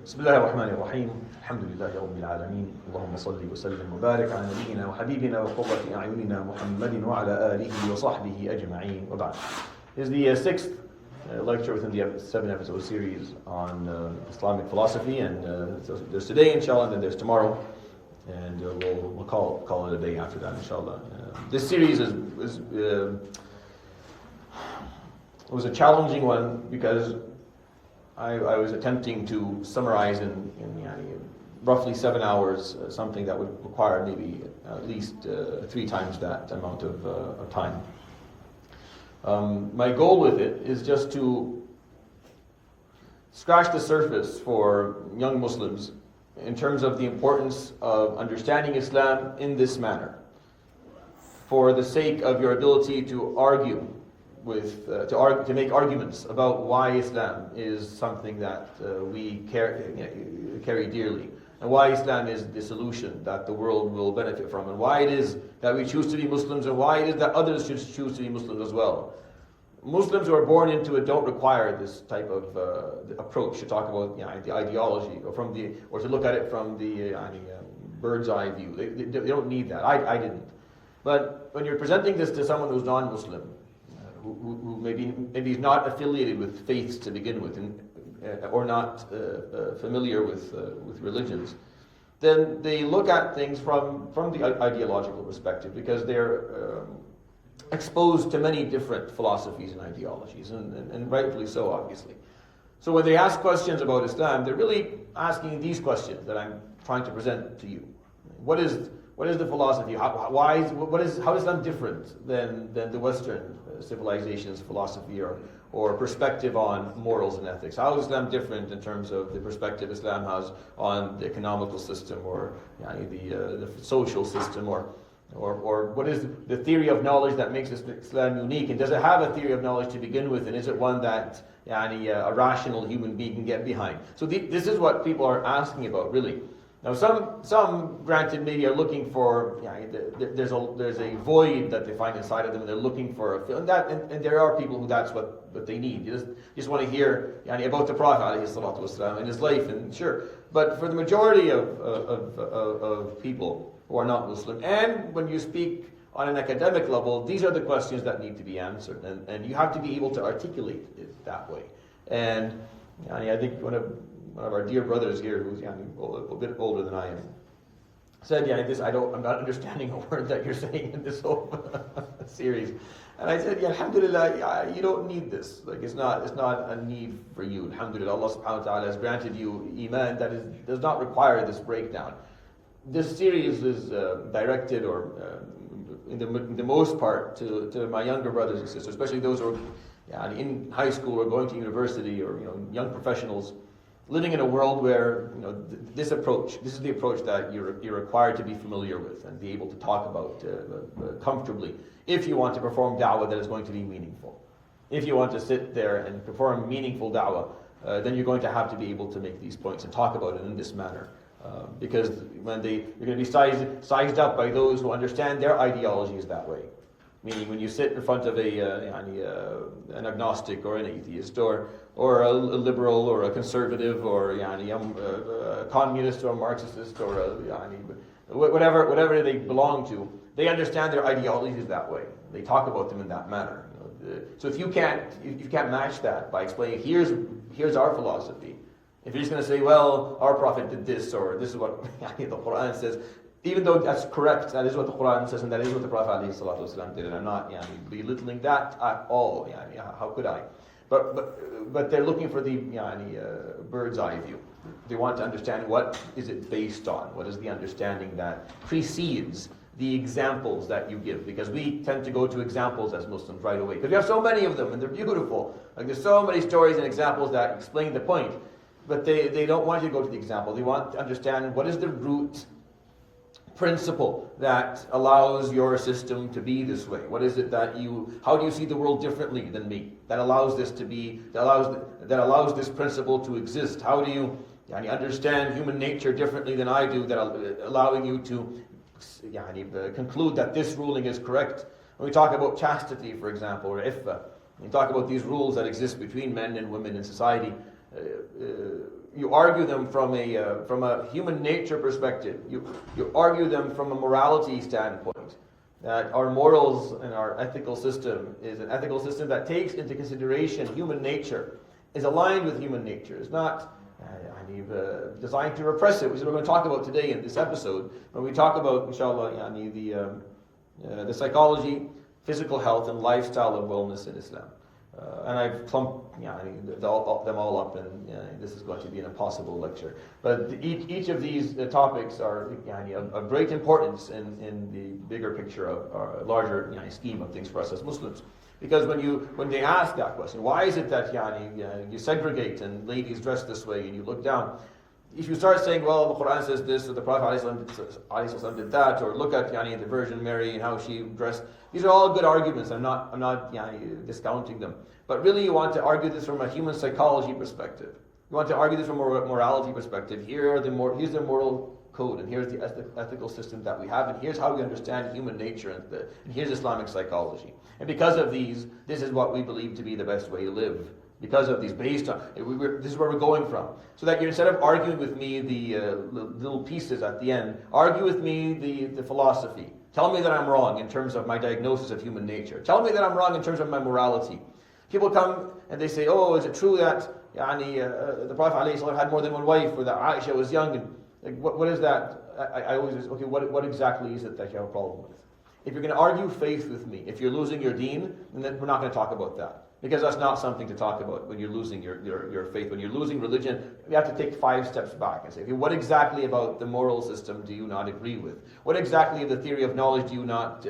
بسم الله الرحمن الرحيم الحمد لله رب العالمين اللهم صل وسلم وبارك على نبينا وحبيبنا وقرة أعيننا محمد وعلى آله وصحبه أجمعين وبعد. This is the sixth lecture within the 7-episode series on Islamic philosophy, and so there's today inshallah and then there's tomorrow, and we'll call it a day after that inshallah. This series was a challenging one because I was attempting to summarize in roughly 7 hours something that would require maybe at least 3 times that amount of time. My goal with it is just to scratch the surface for young Muslims in terms of the importance of understanding Islam in this manner, for the sake of your ability to argue to make arguments about why Islam is something that we carry dearly, and why Islam is the solution that the world will benefit from, and why it is that we choose to be Muslims, and why it is that others should choose to be Muslims as well. Muslims who are born into it don't require this type of approach to talk about the ideology, or to look at it from the bird's eye view. They don't need that. I didn't. But when you're presenting this to someone who's non-Muslim, who maybe is not affiliated with faiths to begin with, or not familiar with religions, then they look at things from the ideological perspective, because they're exposed to many different philosophies and ideologies, and rightfully so, obviously. So when they ask questions about Islam, they're really asking these questions that I'm trying to present to you. What is the philosophy? How is Islam different than the Western civilization's philosophy or perspective on morals and ethics? How is Islam different in terms of the perspective Islam has on the economical system, or the social system, or what is the theory of knowledge that makes Islam unique? And does it have a theory of knowledge to begin with? And is it one that a rational human being can get behind? So this is what people are asking about, really. Now, some granted maybe are looking for there's a void that they find inside of them, and they're looking for a fill. And there are people who that's what they need. You just want to hear about the Prophet ﷺ and his life, and sure. But for the majority of people who are not Muslim, and when you speak on an academic level, these are the questions that need to be answered, and you have to be able to articulate it that way. And I think one of our dear brothers here, who's a bit older than I am, said, I'm not understanding a word that you're saying in this whole series. And I said, alhamdulillah, you don't need this. It's not a need for you. Alhamdulillah, Allah subhanahu wa ta'ala has granted you iman that does not require this breakdown. This series is directed, or in the most part, to my younger brothers and sisters, especially those who are in high school or going to university, or young professionals living in a world where this is the approach that you're required to be familiar with and be able to talk about comfortably, if you want to perform da'wah that is going to be meaningful. If you want to sit there and perform meaningful da'wah, then you're going to have to be able to make these points and talk about it in this manner. Because you're going to be sized up by those who understand their ideologies that way. Meaning, when you sit in front of an agnostic or an atheist, or a liberal or a conservative, or a communist or a Marxist, or whatever they belong to, they understand their ideologies that way. They talk about them in that manner. So if you can't match that by explaining, here's our philosophy. If you're just going to say, well, our Prophet did this, or this is what the Quran says, even though that's correct, that is what the Quran says, and that is what the Prophet ﷺ did, and I'm not belittling that at all. How could I? But they're looking for the bird's eye view. They want to understand, what is it based on? What is the understanding that precedes the examples that you give? Because we tend to go to examples as Muslims right away, because we have so many of them, and they're beautiful. There's so many stories and examples that explain the point. But they don't want you to go to the example. They want to understand, what is the root principle that allows your system to be this way? What is it how do you see the world differently than me, that allows this to be, that allows this principle to exist? How do you understand human nature differently than I do, that allowing you to conclude that this ruling is correct? When we talk about chastity, for example, or iffa, we talk about these rules that exist between men and women in society. you argue them from a human nature perspective. You argue them from a morality standpoint. That our morals and our ethical system is an ethical system that takes into consideration human nature, is aligned with human nature. It's not designed to repress it, which is what we're going to talk about today in this episode. When we talk about, inshallah, the psychology, physical health, and lifestyle of wellness in Islam. And I've clumped them all up, and this is going to be an impossible lecture. But each of these topics are of great importance in the bigger picture of our larger scheme of things for us as Muslims. Because when they ask that question, why is it that you segregate and ladies dress this way and you look down? If you start saying, well, the Quran says this, or the Prophet ﷺ did that, or look at the Virgin Mary and how she dressed, these are all good arguments. I'm not discounting them. But really, you want to argue this from a human psychology perspective. You want to argue this from a morality perspective. Here's the moral code, and here's the ethical system that we have, and here's how we understand human nature, and here's Islamic psychology. And because of these, this is what we believe to be the best way to live. Because of these, based on, this is where we're going from. So that instead of arguing with me the little pieces at the end, argue with me the philosophy. Tell me that I'm wrong in terms of my diagnosis of human nature. Tell me that I'm wrong in terms of my morality. People come and they say, oh, is it true that the Prophet ﷺ had more than one wife, or that Aisha was young? And like, what is that? I always say, okay, what exactly is it that you have a problem with? If you're going to argue faith with me, if you're losing your deen, then we're not going to talk about that. Because that's not something to talk about when you're losing your faith. When you're losing religion, you have to take 5 steps back and say, okay, what exactly about the moral system do you not agree with? What exactly of the theory of knowledge do you not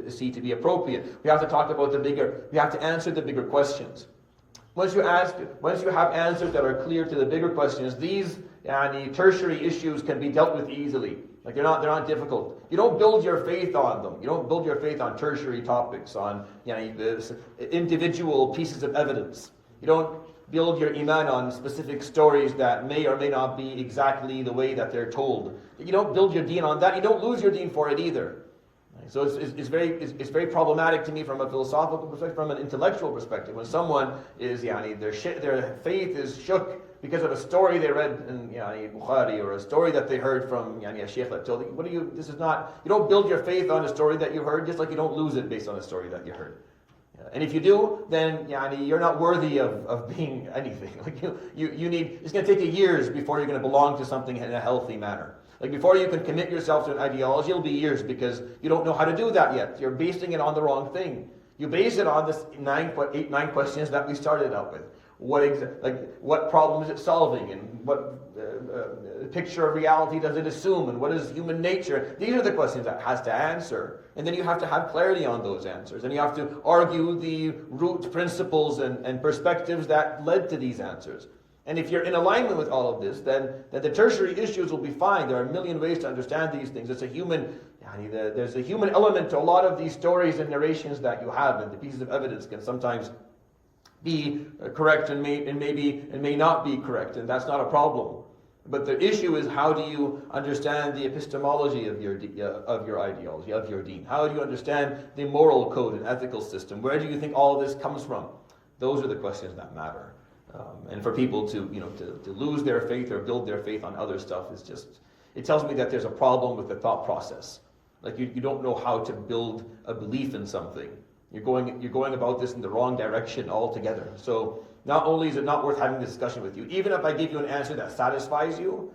see to be appropriate? We have to talk about we have to answer the bigger questions. Once you have answers that are clear to the bigger questions, these tertiary issues can be dealt with easily. Like they're not difficult. You don't build your faith on them. You don't build your faith on tertiary topics, on individual pieces of evidence. You don't build your iman on specific stories that may or may not be exactly the way that they're told. You don't build your deen on that. You don't lose your deen for it either. So it's very problematic to me from a philosophical perspective, from an intellectual perspective. When someone is their faith is shook because of a story they read in Bukhari, or a story that they heard from a sheikh that told you, you don't build your faith on a story that you heard, just like you don't lose it based on a story that you heard. And if you do, then you're not worthy of being anything. Like it's going to take you years before you're going to belong to something in a healthy manner. Like before you can commit yourself to an ideology, it'll be years because you don't know how to do that yet. You're basing it on the wrong thing. You base it on this 9 questions that we started out with. What problem is it solving, and what picture of reality does it assume, and what is human nature? These are the questions that has to answer, and then you have to have clarity on those answers, and you have to argue the root principles and perspectives that led to these answers. And if you're in alignment with all of this, then the tertiary issues will be fine. There are a million ways to understand these things. There's a human element to a lot of these stories and narrations that you have, and the pieces of evidence can sometimes be correct and may not be correct, and that's not a problem. But the issue is, how do you understand the epistemology of your ideology, of your deen? How do you understand the moral code and ethical system? Where do you think all of this comes from? Those are the questions that matter. And for people to lose their faith or build their faith on other stuff it tells me that there's a problem with the thought process. Like you don't know how to build a belief in something. You're going about this in the wrong direction altogether. So not only is it not worth having this discussion with you, even if I give you an answer that satisfies you,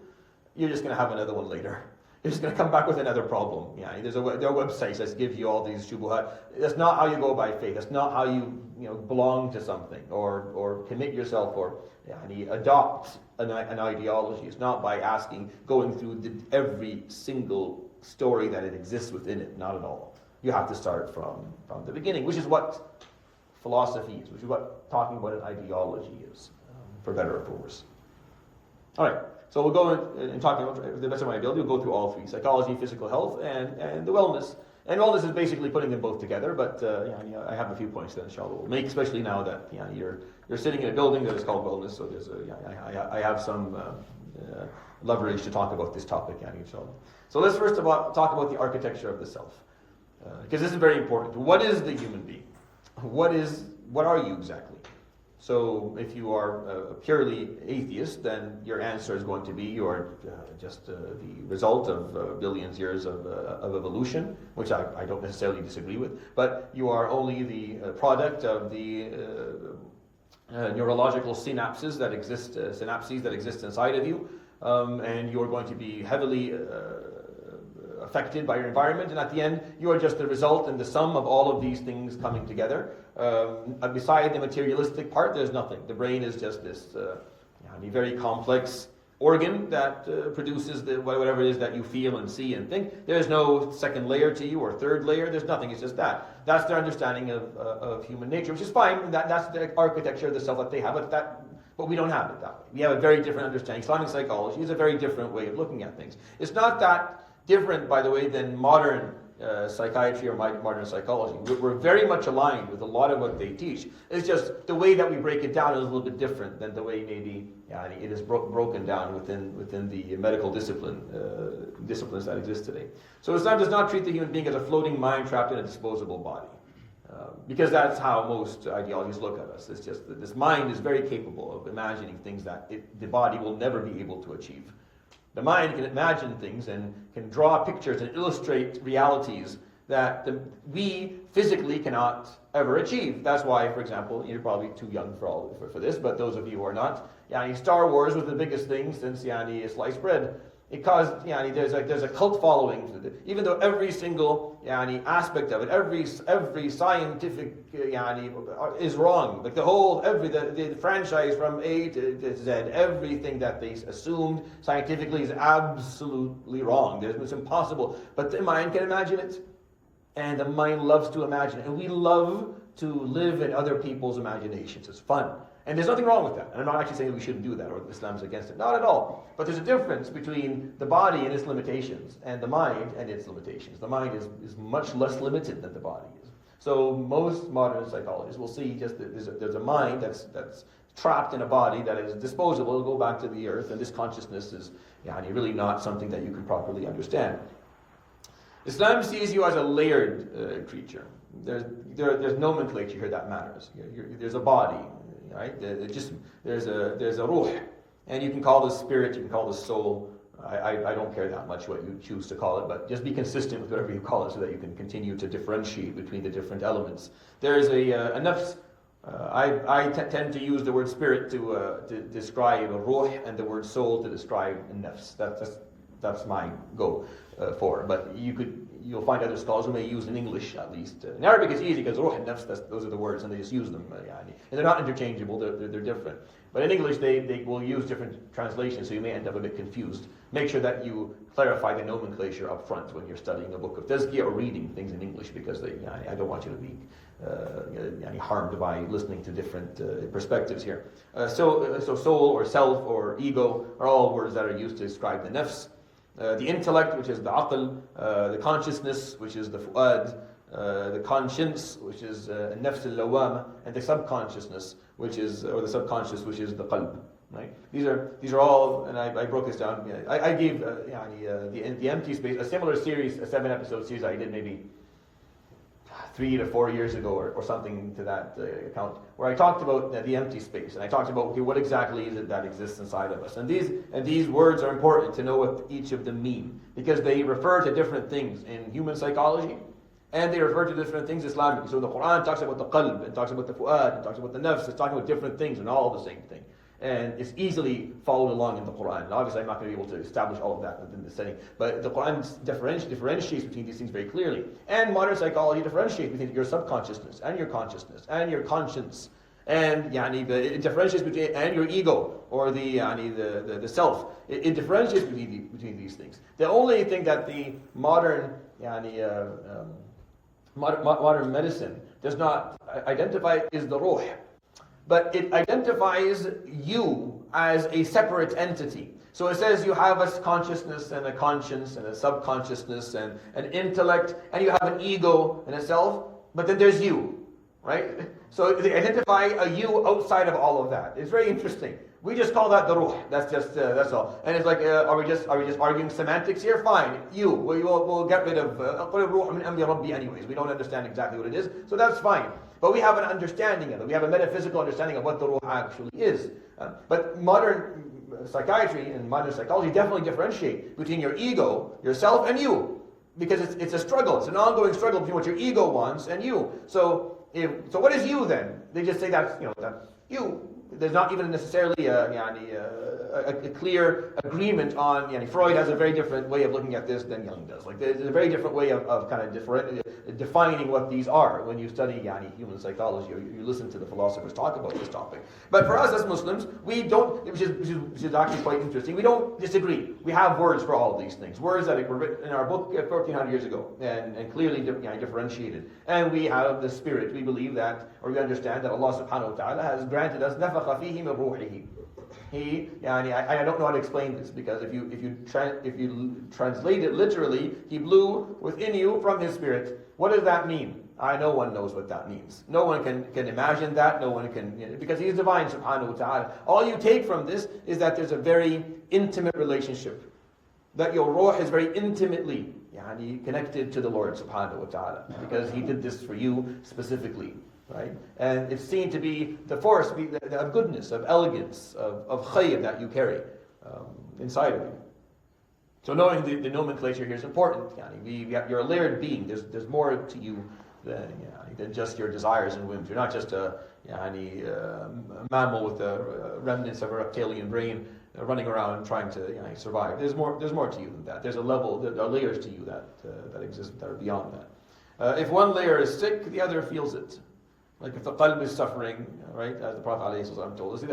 you're just going to have another one later. You're just going to come back with another problem. There are websites that give you all these shubuhat. That's not how you go by faith. That's not how you belong to something or commit yourself or adopt an ideology. It's not by going through every single story that it exists within it. Not at all. You have to start from the beginning, which is what philosophy is, which is what talking about an ideology is, for better or for worse. All right. So we'll go and talk about the best of my ability. We'll go through all 3: psychology, physical health, and the wellness. And wellness is basically putting them both together. But I have a few points that inshallah we'll make, especially now that you're sitting in a building that is called wellness. So I have some leverage to talk about this topic, inshallah. So let's first talk about the architecture of the self, because this is very important. What is the human being? What are you exactly? So if you are a purely atheist, then your answer is going to be you're just the result of billions years of evolution, which I don't necessarily disagree with, but you are only the product of the neurological synapses that exist inside of you, and you're going to be heavily affected by your environment, and at the end you are just the result and the sum of all of these things coming together. Beside the materialistic part, there's nothing. The brain is just this very complex organ that produces whatever it is that you feel and see and think. There's no second layer to you or third layer. There's nothing. It's just that. That's their understanding of human nature, which is fine. That's the architecture of the self that they have. But we don't have it that way. We have a very different understanding. Islamic psychology is a very different way of looking at things. It's not that different, by the way, than modern psychiatry or modern psychology. We're very much aligned with a lot of what they teach. It's just the way that we break it down is a little bit different than the way maybe it is broken down within the medical disciplines that exist today. So Islam does not treat the human being as a floating mind trapped in a disposable body. Because that's how most ideologies look at us. It's just that this mind is very capable of imagining things that the body will never be able to achieve. The mind can imagine things and can draw pictures and illustrate realities that we physically cannot ever achieve. That's why, for example, you're probably too young for this, but those of you who are not, Star Wars was the biggest thing since sliced bread. It caused, there's a cult following, even though every single aspect of it, every scientific is wrong. Like the franchise from A to Z, everything that they assumed scientifically is absolutely wrong. It's impossible. But the mind can imagine it, and the mind loves to imagine it. And we love to live in other people's imaginations. It's fun. And there's nothing wrong with that. And I'm not actually saying that we shouldn't do that or that Islam's against it. Not at all. But there's a difference between the body and its limitations and the mind and its limitations. The mind is much less limited than the body is. So most modern psychologists will see just that there's a mind that's trapped in a body that is disposable. It'll go back to the earth, and this consciousness is really not something that you can properly understand. Islam sees you as a layered creature. There's nomenclature here that matters. There's a body. Right? There's a ruh, and you can call this spirit, you can call this soul. I don't care that much what you choose to call it, but just be consistent with whatever you call it so that you can continue to differentiate between the different elements. There is a nafs. I tend to use the word spirit to describe a ruh and the word soul to describe a nafs. That's my go for. But you'll find other scholars who may use in English at least. In Arabic it's easy because ruh and nafs, those are the words and they just use them. And they're not interchangeable, they're different. But in English they will use different translations, so you may end up a bit confused. Make sure that you clarify the nomenclature up front when you're studying a book of tazkiyah or reading things in English, because I don't want you to be harmed by listening to different perspectives here. So soul or self or ego are all words that are used to describe the nafs. The intellect, which is the aql, the consciousness, which is the fu'ad, the conscience, which is nafs al-lawama, and the subconsciousness, which is the qalb. Right? These are all, and I broke this down. I gave the empty space, a similar series, a 7-episode series I did maybe 3 to 4 years ago or something to that account, where I talked about the empty space, and I talked about what exactly is it that exists inside of us. And these words are important to know what each of them mean, because they refer to different things in human psychology, and they refer to different things Islamically. So the Quran talks about the qalb, it talks about the fu'ad, it talks about the nafs, it's talking about different things and all the same thing. And it's easily followed along in the Quran. And obviously I'm not going to be able to establish all of that within this setting, but the Quran differentiates between these things very clearly. And modern psychology differentiates between your subconsciousness and your consciousness and your conscience. And it differentiates between, and your ego, or the self. It differentiates between these things. The only thing that the modern medicine does not identify is the ruh. But it identifies you as a separate entity. So it says you have a consciousness and a conscience and a subconsciousness and an intellect, and you have an ego and a self, but then there's you, right? So they identify a you outside of all of that. It's very interesting. We just call that the ruh. That's all. And it's like, are we just arguing semantics here? Fine. We'll get rid of ruh min amri rabbi anyways. We don't understand exactly what it is, so that's fine. But we have an understanding of it. We have a metaphysical understanding of what the ruh actually is. But modern psychiatry and modern psychology definitely differentiate between your ego, yourself, and you, because it's a struggle. It's an ongoing struggle between what your ego wants and you. So what is you then? They just say that's you. There's not even necessarily a clear agreement on. Freud has a very different way of looking at this than Jung does. Like there's a very different way of kind of defining what these are when you study human psychology or you listen to the philosophers talk about this topic. But for us as Muslims, we don't, which is actually quite interesting. We don't disagree. We have words for all of these things. Words that were written in our book 1,400 years ago and clearly differentiated. And we have the spirit. We believe that, or we understand that Allah subhanahu wa ta'ala has granted us نفخ فيه من روحه. I don't know how to explain this, because if you translate it literally, He blew within you from His Spirit. What does that mean? No one knows what that means. No one can imagine that. No one can, because He is divine, subhanahu wa ta'ala. All you take from this is that there's a very intimate relationship. That your ruh is very intimately connected to the Lord, subhanahu wa ta'ala, because He did this for you specifically. Right? And it's seen to be the force of goodness, of elegance, of khayr that you carry inside of you. So knowing the nomenclature here is important. You're a layered being. There's more to you than just your desires and whims. You're not just a mammal with the remnants of a reptilian brain running around trying to survive. There's more to you than that. There's a level, there are layers to you that exist, that are beyond that. If one layer is sick, the other feels it. Like if the qalb is suffering, right, as the Prophet ﷺ told us, if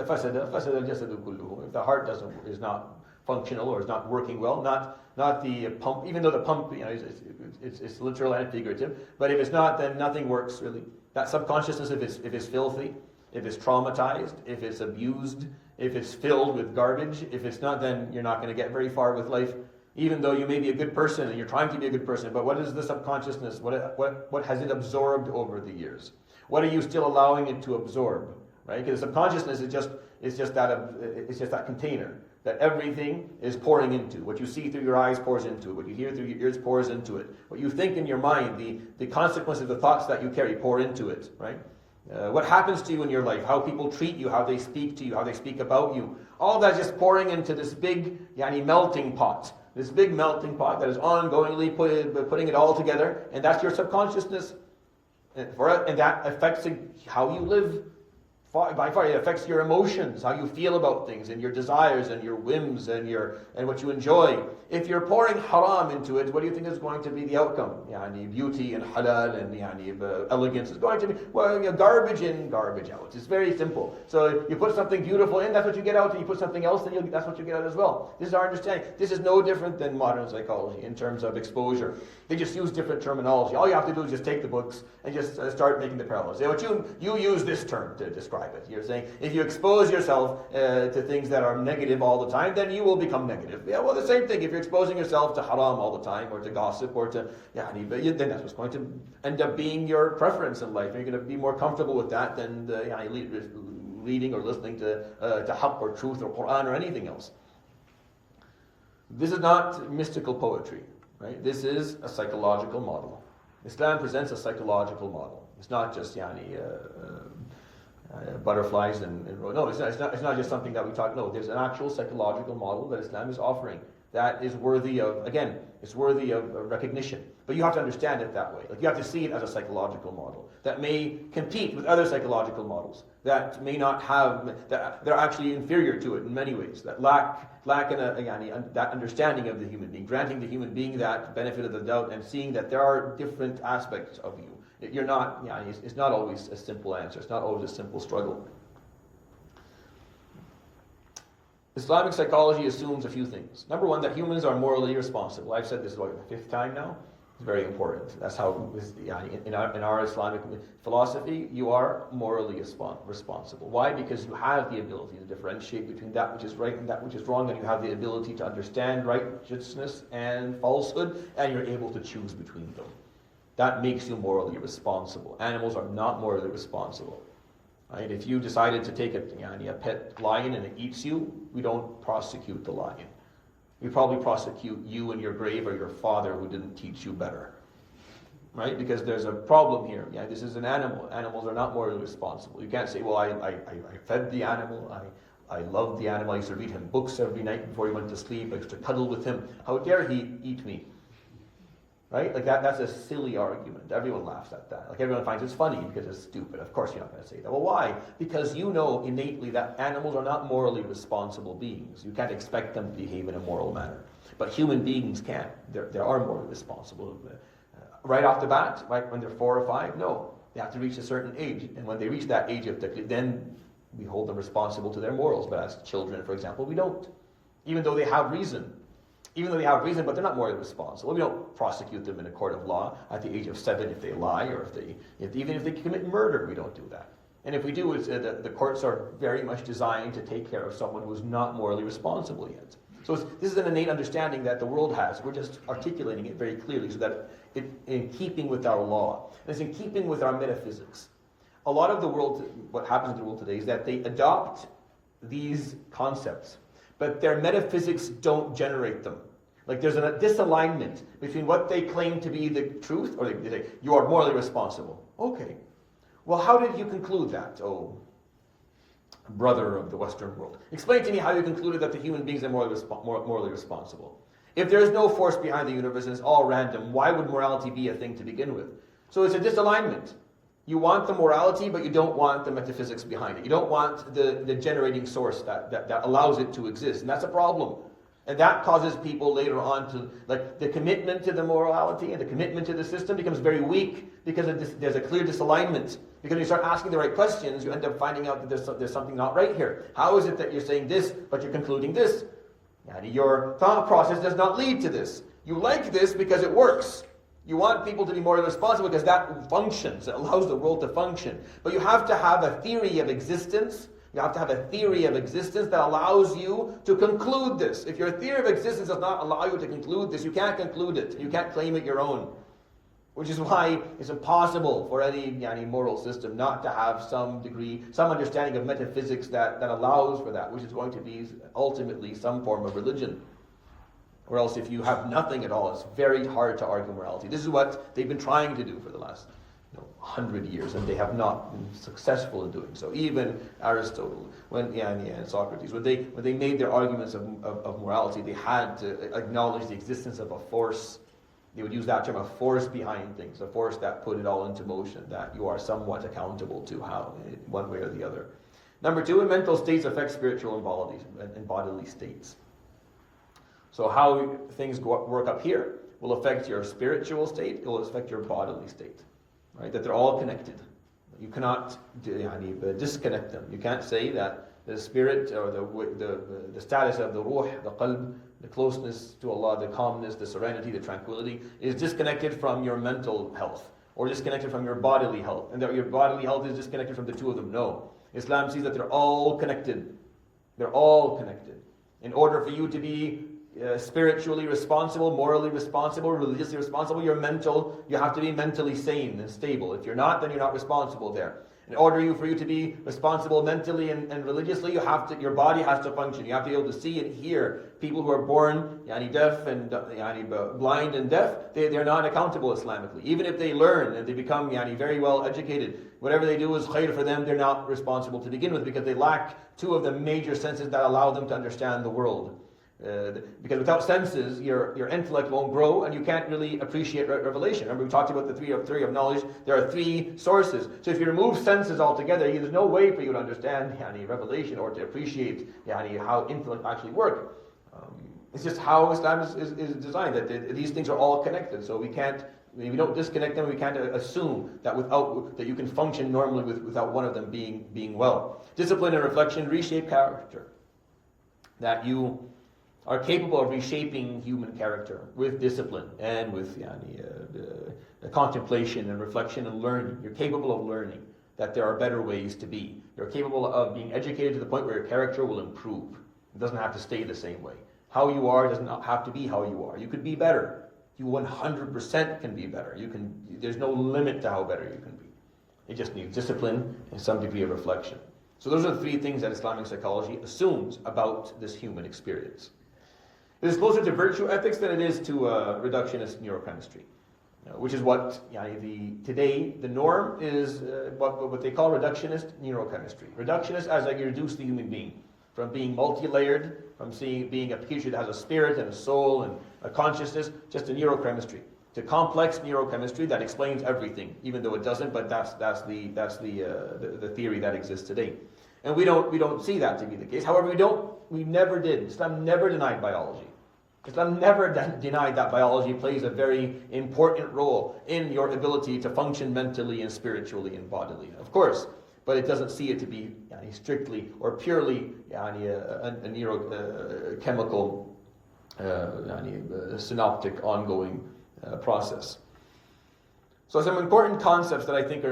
the heart is not functional or is not working well, not the pump, even though the pump, it's literal and figurative, but if it's not, then nothing works really. That subconsciousness, if it's filthy, if it's traumatized, if it's abused, if it's filled with garbage, if it's not, then you're not going to get very far with life. Even though you may be a good person and you're trying to be a good person, but what is the subconsciousness? What has it absorbed over the years? What are you still allowing it to absorb? Right? Because the subconsciousness is just that container that everything is pouring into. What you see through your eyes pours into it. What you hear through your ears pours into it. What you think in your mind, the consequences of the thoughts that you carry pour into it. Right? What happens to you in your life? How people treat you? How they speak to you? How they speak about you? All that just pouring into this big melting pot. This big melting pot that is ongoingly putting it all together, and that's your subconsciousness. And that affects how you live. By far, it affects your emotions, how you feel about things, and your desires, and your whims, and what you enjoy. If you're pouring haram into it, what do you think is going to be the outcome? Beauty and halal and elegance is going to be garbage in, garbage out. It's very simple. So you put something beautiful in, that's what you get out, and you put something else, then that's what you get out as well. This is our understanding. This is no different than modern psychology in terms of exposure. They just use different terminology. All you have to do is just take the books and just start making the parallels. Say, you use this term to describe it. You're saying if you expose yourself to things that are negative all the time, then you will become negative. Yeah, well, the same thing. If you're exposing yourself to haram all the time, or to gossip, or to then that's what's going to end up being your preference in life. You're going to be more comfortable with that than reading or listening to haqq or truth or Quran or anything else. This is not mystical poetry, right? This is a psychological model. Islam presents a psychological model. It's not just butterflies and no, it's not just something that we talk. No, there's an actual psychological model that Islam is offering that is worthy of, again, it's worthy of recognition. But you have to understand it that way. Like you have to see it as a psychological model that may compete with other psychological models that may not have, that they're actually inferior to it in many ways, that lack that understanding of the human being, granting the human being that benefit of the doubt and seeing that there are different aspects of you. You're not, it's not always a simple answer. It's not always a simple struggle. Islamic psychology assumes a few things. Number one, that humans are morally responsible. I've said this the fifth time now. It's very important. That's how, in our Islamic philosophy, you are morally responsible. Why? Because you have the ability to differentiate between that which is right and that which is wrong, and you have the ability to understand righteousness and falsehood, and you're able to choose between them. That makes you morally responsible. Animals are not morally responsible. Right? If you decided to take a pet lion and it eats you, we don't prosecute the lion. We probably prosecute you in your grave or your father who didn't teach you better. Right? Because there's a problem here. Yeah, this is an animal. Animals are not morally responsible. You can't say, well, I fed the animal, I loved the animal, I used to read him books every night before he went to sleep, I used to cuddle with him. How dare he eat me? Right? Like that's a silly argument. Everyone laughs at that. Like everyone finds it's funny because it's stupid. Of course you're not going to say that. Well, why? Because you know innately that animals are not morally responsible beings. You can't expect them to behave in a moral manner. But human beings can. They are morally responsible. Right off the bat, right when they're 4 or 5, no. They have to reach a certain age. And when they reach that age of taklif, then we hold them responsible to their morals. But as children, for example, we don't. Even though they have reason. But they're not morally responsible. We don't prosecute them in a court of law at the age of 7 if they lie, or even if they commit murder, we don't do that. And if we do, the courts are very much designed to take care of someone who is not morally responsible yet. So this is an innate understanding that the world has. We're just articulating it very clearly so that it's in keeping with our law. It's in keeping with our metaphysics. A lot of the world, what happens in the world today is that they adopt these concepts, but their metaphysics don't generate them. Like there's a disalignment between what they claim to be the truth, or they say, you are morally responsible. Okay. Well, how did you conclude that? Oh, brother of the Western world. Explain to me how you concluded that the human beings are morally responsible. If there's no force behind the universe and it's all random, why would morality be a thing to begin with? So it's a disalignment. You want the morality, but you don't want the metaphysics behind it. You don't want the generating source that allows it to exist. And that's a problem. And that causes people later on to, like, the commitment to the morality and the commitment to the system becomes very weak because there's a clear disalignment. Because when you start asking the right questions, you end up finding out that there's something not right here. How is it that you're saying this, but you're concluding this? And your thought process does not lead to this. You like this because it works. You want people to be more responsible because that functions. It allows the world to function. But you have to have a theory of existence. You have to have a theory of existence that allows you to conclude this. If your theory of existence does not allow you to conclude this, you can't conclude it. You can't claim it your own. Which is why it's impossible for any moral system not to have some degree, some understanding of metaphysics that allows for that, which is going to be ultimately some form of religion. Or else if you have nothing at all, it's very hard to argue morality. This is what they've been trying to do for the last 100 years, and they have not been successful in doing so. Even Aristotle, and Socrates, when they made their arguments of morality, they had to acknowledge the existence of a force. They would use that term, a force behind things, a force that put it all into motion, that you are somewhat accountable to how, one way or the other. Number 2, mental states affect spiritual and bodily states. So how things work up here will affect your spiritual state, it will affect your bodily state. Right? That they're all connected. You cannot disconnect them. You can't say that the spirit or the status of the ruh, the qalb, the closeness to Allah, the calmness, the serenity, the tranquility is disconnected from your mental health or disconnected from your bodily health, and that your bodily health is disconnected from the two of them. No. Islam sees that they're all connected. They're all connected. In order for you to be spiritually responsible, morally responsible, religiously responsible, you have to be mentally sane and stable. If you're not, then you're not responsible there. In order for you to be responsible mentally and religiously, your body has to function. You have to be able to see and hear. People who are born deaf and blind and deaf, they're not accountable Islamically. Even if they learn and they become very well educated, whatever they do is khair for them, they're not responsible to begin with because they lack 2 of the major senses that allow them to understand the world. Because without senses, your intellect won't grow and you can't really appreciate revelation. Remember, we talked about the theory of knowledge. There are 3 sources. So if you remove senses altogether, there's no way for you to understand revelation or to appreciate how intellect actually works. It's just how Islam is designed, that these things are all connected. So we don't disconnect them. We can't assume that that you can function normally without one of them being well. Discipline and reflection reshape character. That you are capable of reshaping human character with discipline and with contemplation and reflection and learning. You're capable of learning that there are better ways to be. You're capable of being educated to the point where your character will improve. It doesn't have to stay the same way. How you are does not have to be how you are. You could be better. You 100% can be better. There's no limit to how better you can be. It just needs discipline and some degree of reflection. So those are the three things that Islamic psychology assumes about this human experience. It is closer to virtue ethics than it is to reductionist neurochemistry, which is what today the norm is what they call reductionist neurochemistry. Reductionist as like you reduce the human being from being multi-layered, from being a creature that has a spirit and a soul and a consciousness, just to neurochemistry, to complex neurochemistry that explains everything, even though it doesn't. But that's the theory that exists today, and we don't see that to be the case. However, we never did. Islam never denied biology. Islam never denied that biology plays a very important role in your ability to function mentally and spiritually and bodily, of course. But it doesn't see it to be strictly or purely a neurochemical, synoptic, ongoing process. So some important concepts that I think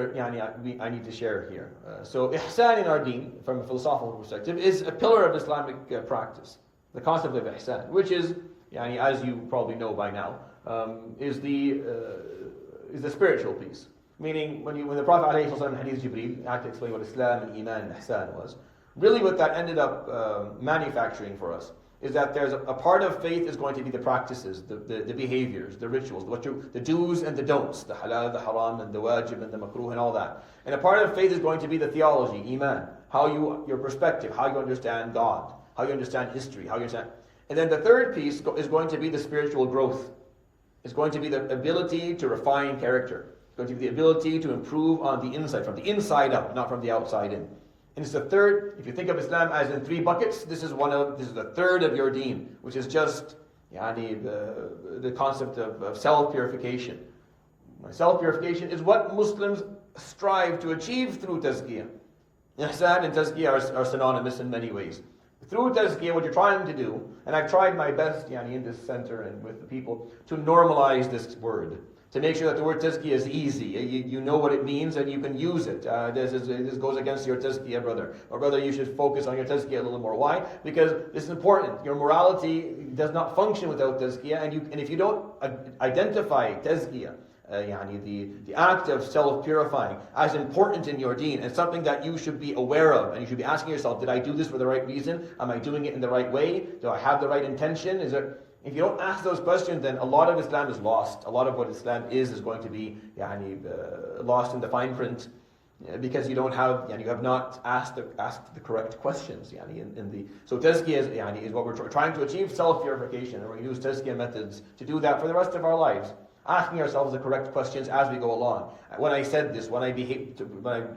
I need to share here. So ihsan in our deen, from a philosophical perspective, is a pillar of Islamic practice. The concept of ihsan, which is, as you probably know by now, is the spiritual piece. Meaning, when the Prophet ﷺ in Hadith Jibreel had to explain what Islam and Iman and Ihsan was, really what that ended up manufacturing for us is that there's a part of faith is going to be the practices, the behaviors, the rituals, the do's and the don'ts, the halal, the haram, and the wajib, and the makruh, and all that. And a part of faith is going to be the theology, Iman, your perspective, how you understand God, how you understand history, how you understand. And then the third piece is going to be the spiritual growth. It's going to be the ability to refine character. Going to be the ability to improve on the inside, from the inside up, not from the outside in. And it's the third, if you think of Islam as in three buckets, this is the third of your deen, which is just the concept of self-purification. Self-purification is what Muslims strive to achieve through tazkiyah. Ihsan and tazkiyah are synonymous in many ways. Through tazkiyah, what you're trying to do, and I've tried my best in this center and with the people, to normalize this word. To make sure that the word tazkiyah is easy. You know what it means and you can use it. This goes against your tazkiyah, brother. Or brother, you should focus on your tazkiyah a little more. Why? Because this is important. Your morality does not function without tazkiyah. And if you don't identify tazkiyah, the act of self-purifying as important in your deen and something that you should be aware of, and you should be asking yourself, did I do this for the right reason? Am I doing it in the right way? Do I have the right intention? If you don't ask those questions, then a lot of Islam is lost. A lot of what Islam is going to be lost in the fine print, because you have not asked the correct questions. So tazkiyah is what we're trying to achieve, self-purification, and we're going to use tazkiyah methods to do that for the rest of our lives. Asking ourselves the correct questions as we go along. When I said this, when I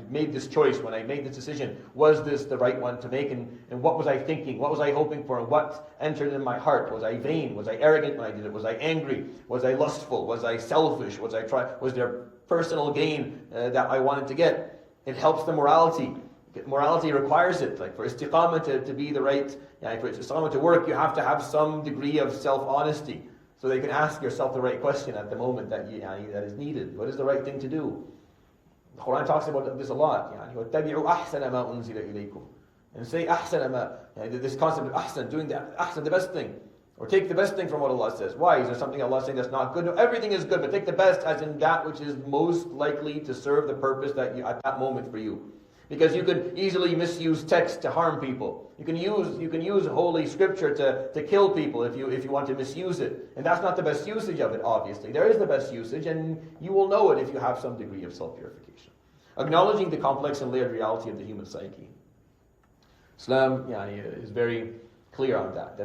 made this choice, when I made this decision, was this the right one to make? And what was I thinking? What was I hoping for? And what entered in my heart? Was I vain? Was I arrogant when I did it? Was I angry? Was I lustful? Was I selfish? Was there personal gain that I wanted to get? It helps the morality. Morality requires it. Like for istiqamah to be the right, for istiqamah to work, you have to have some degree of self-honesty. So that you can ask yourself the right question at the moment that is needed. What is the right thing to do? The Quran talks about this a lot. وَاتَّبِعُوا أَحْسَنَ مَا أُنزِلَ إِلَيْكُمْ. And say أَحْسَنَ مَا, this concept of ahsan, doing the best thing. Or take the best thing from what Allah says. Why? Is there something Allah saying that's not good? No, everything is good, but take the best as in that which is most likely to serve the purpose that at that moment for you. Because you could easily misuse text to harm people. You can use holy scripture to kill people if you want to misuse it. And that's not the best usage of it, obviously. There is the best usage, and you will know it if you have some degree of self-purification. Acknowledging the complex and layered reality of the human psyche. Islam is very clear on that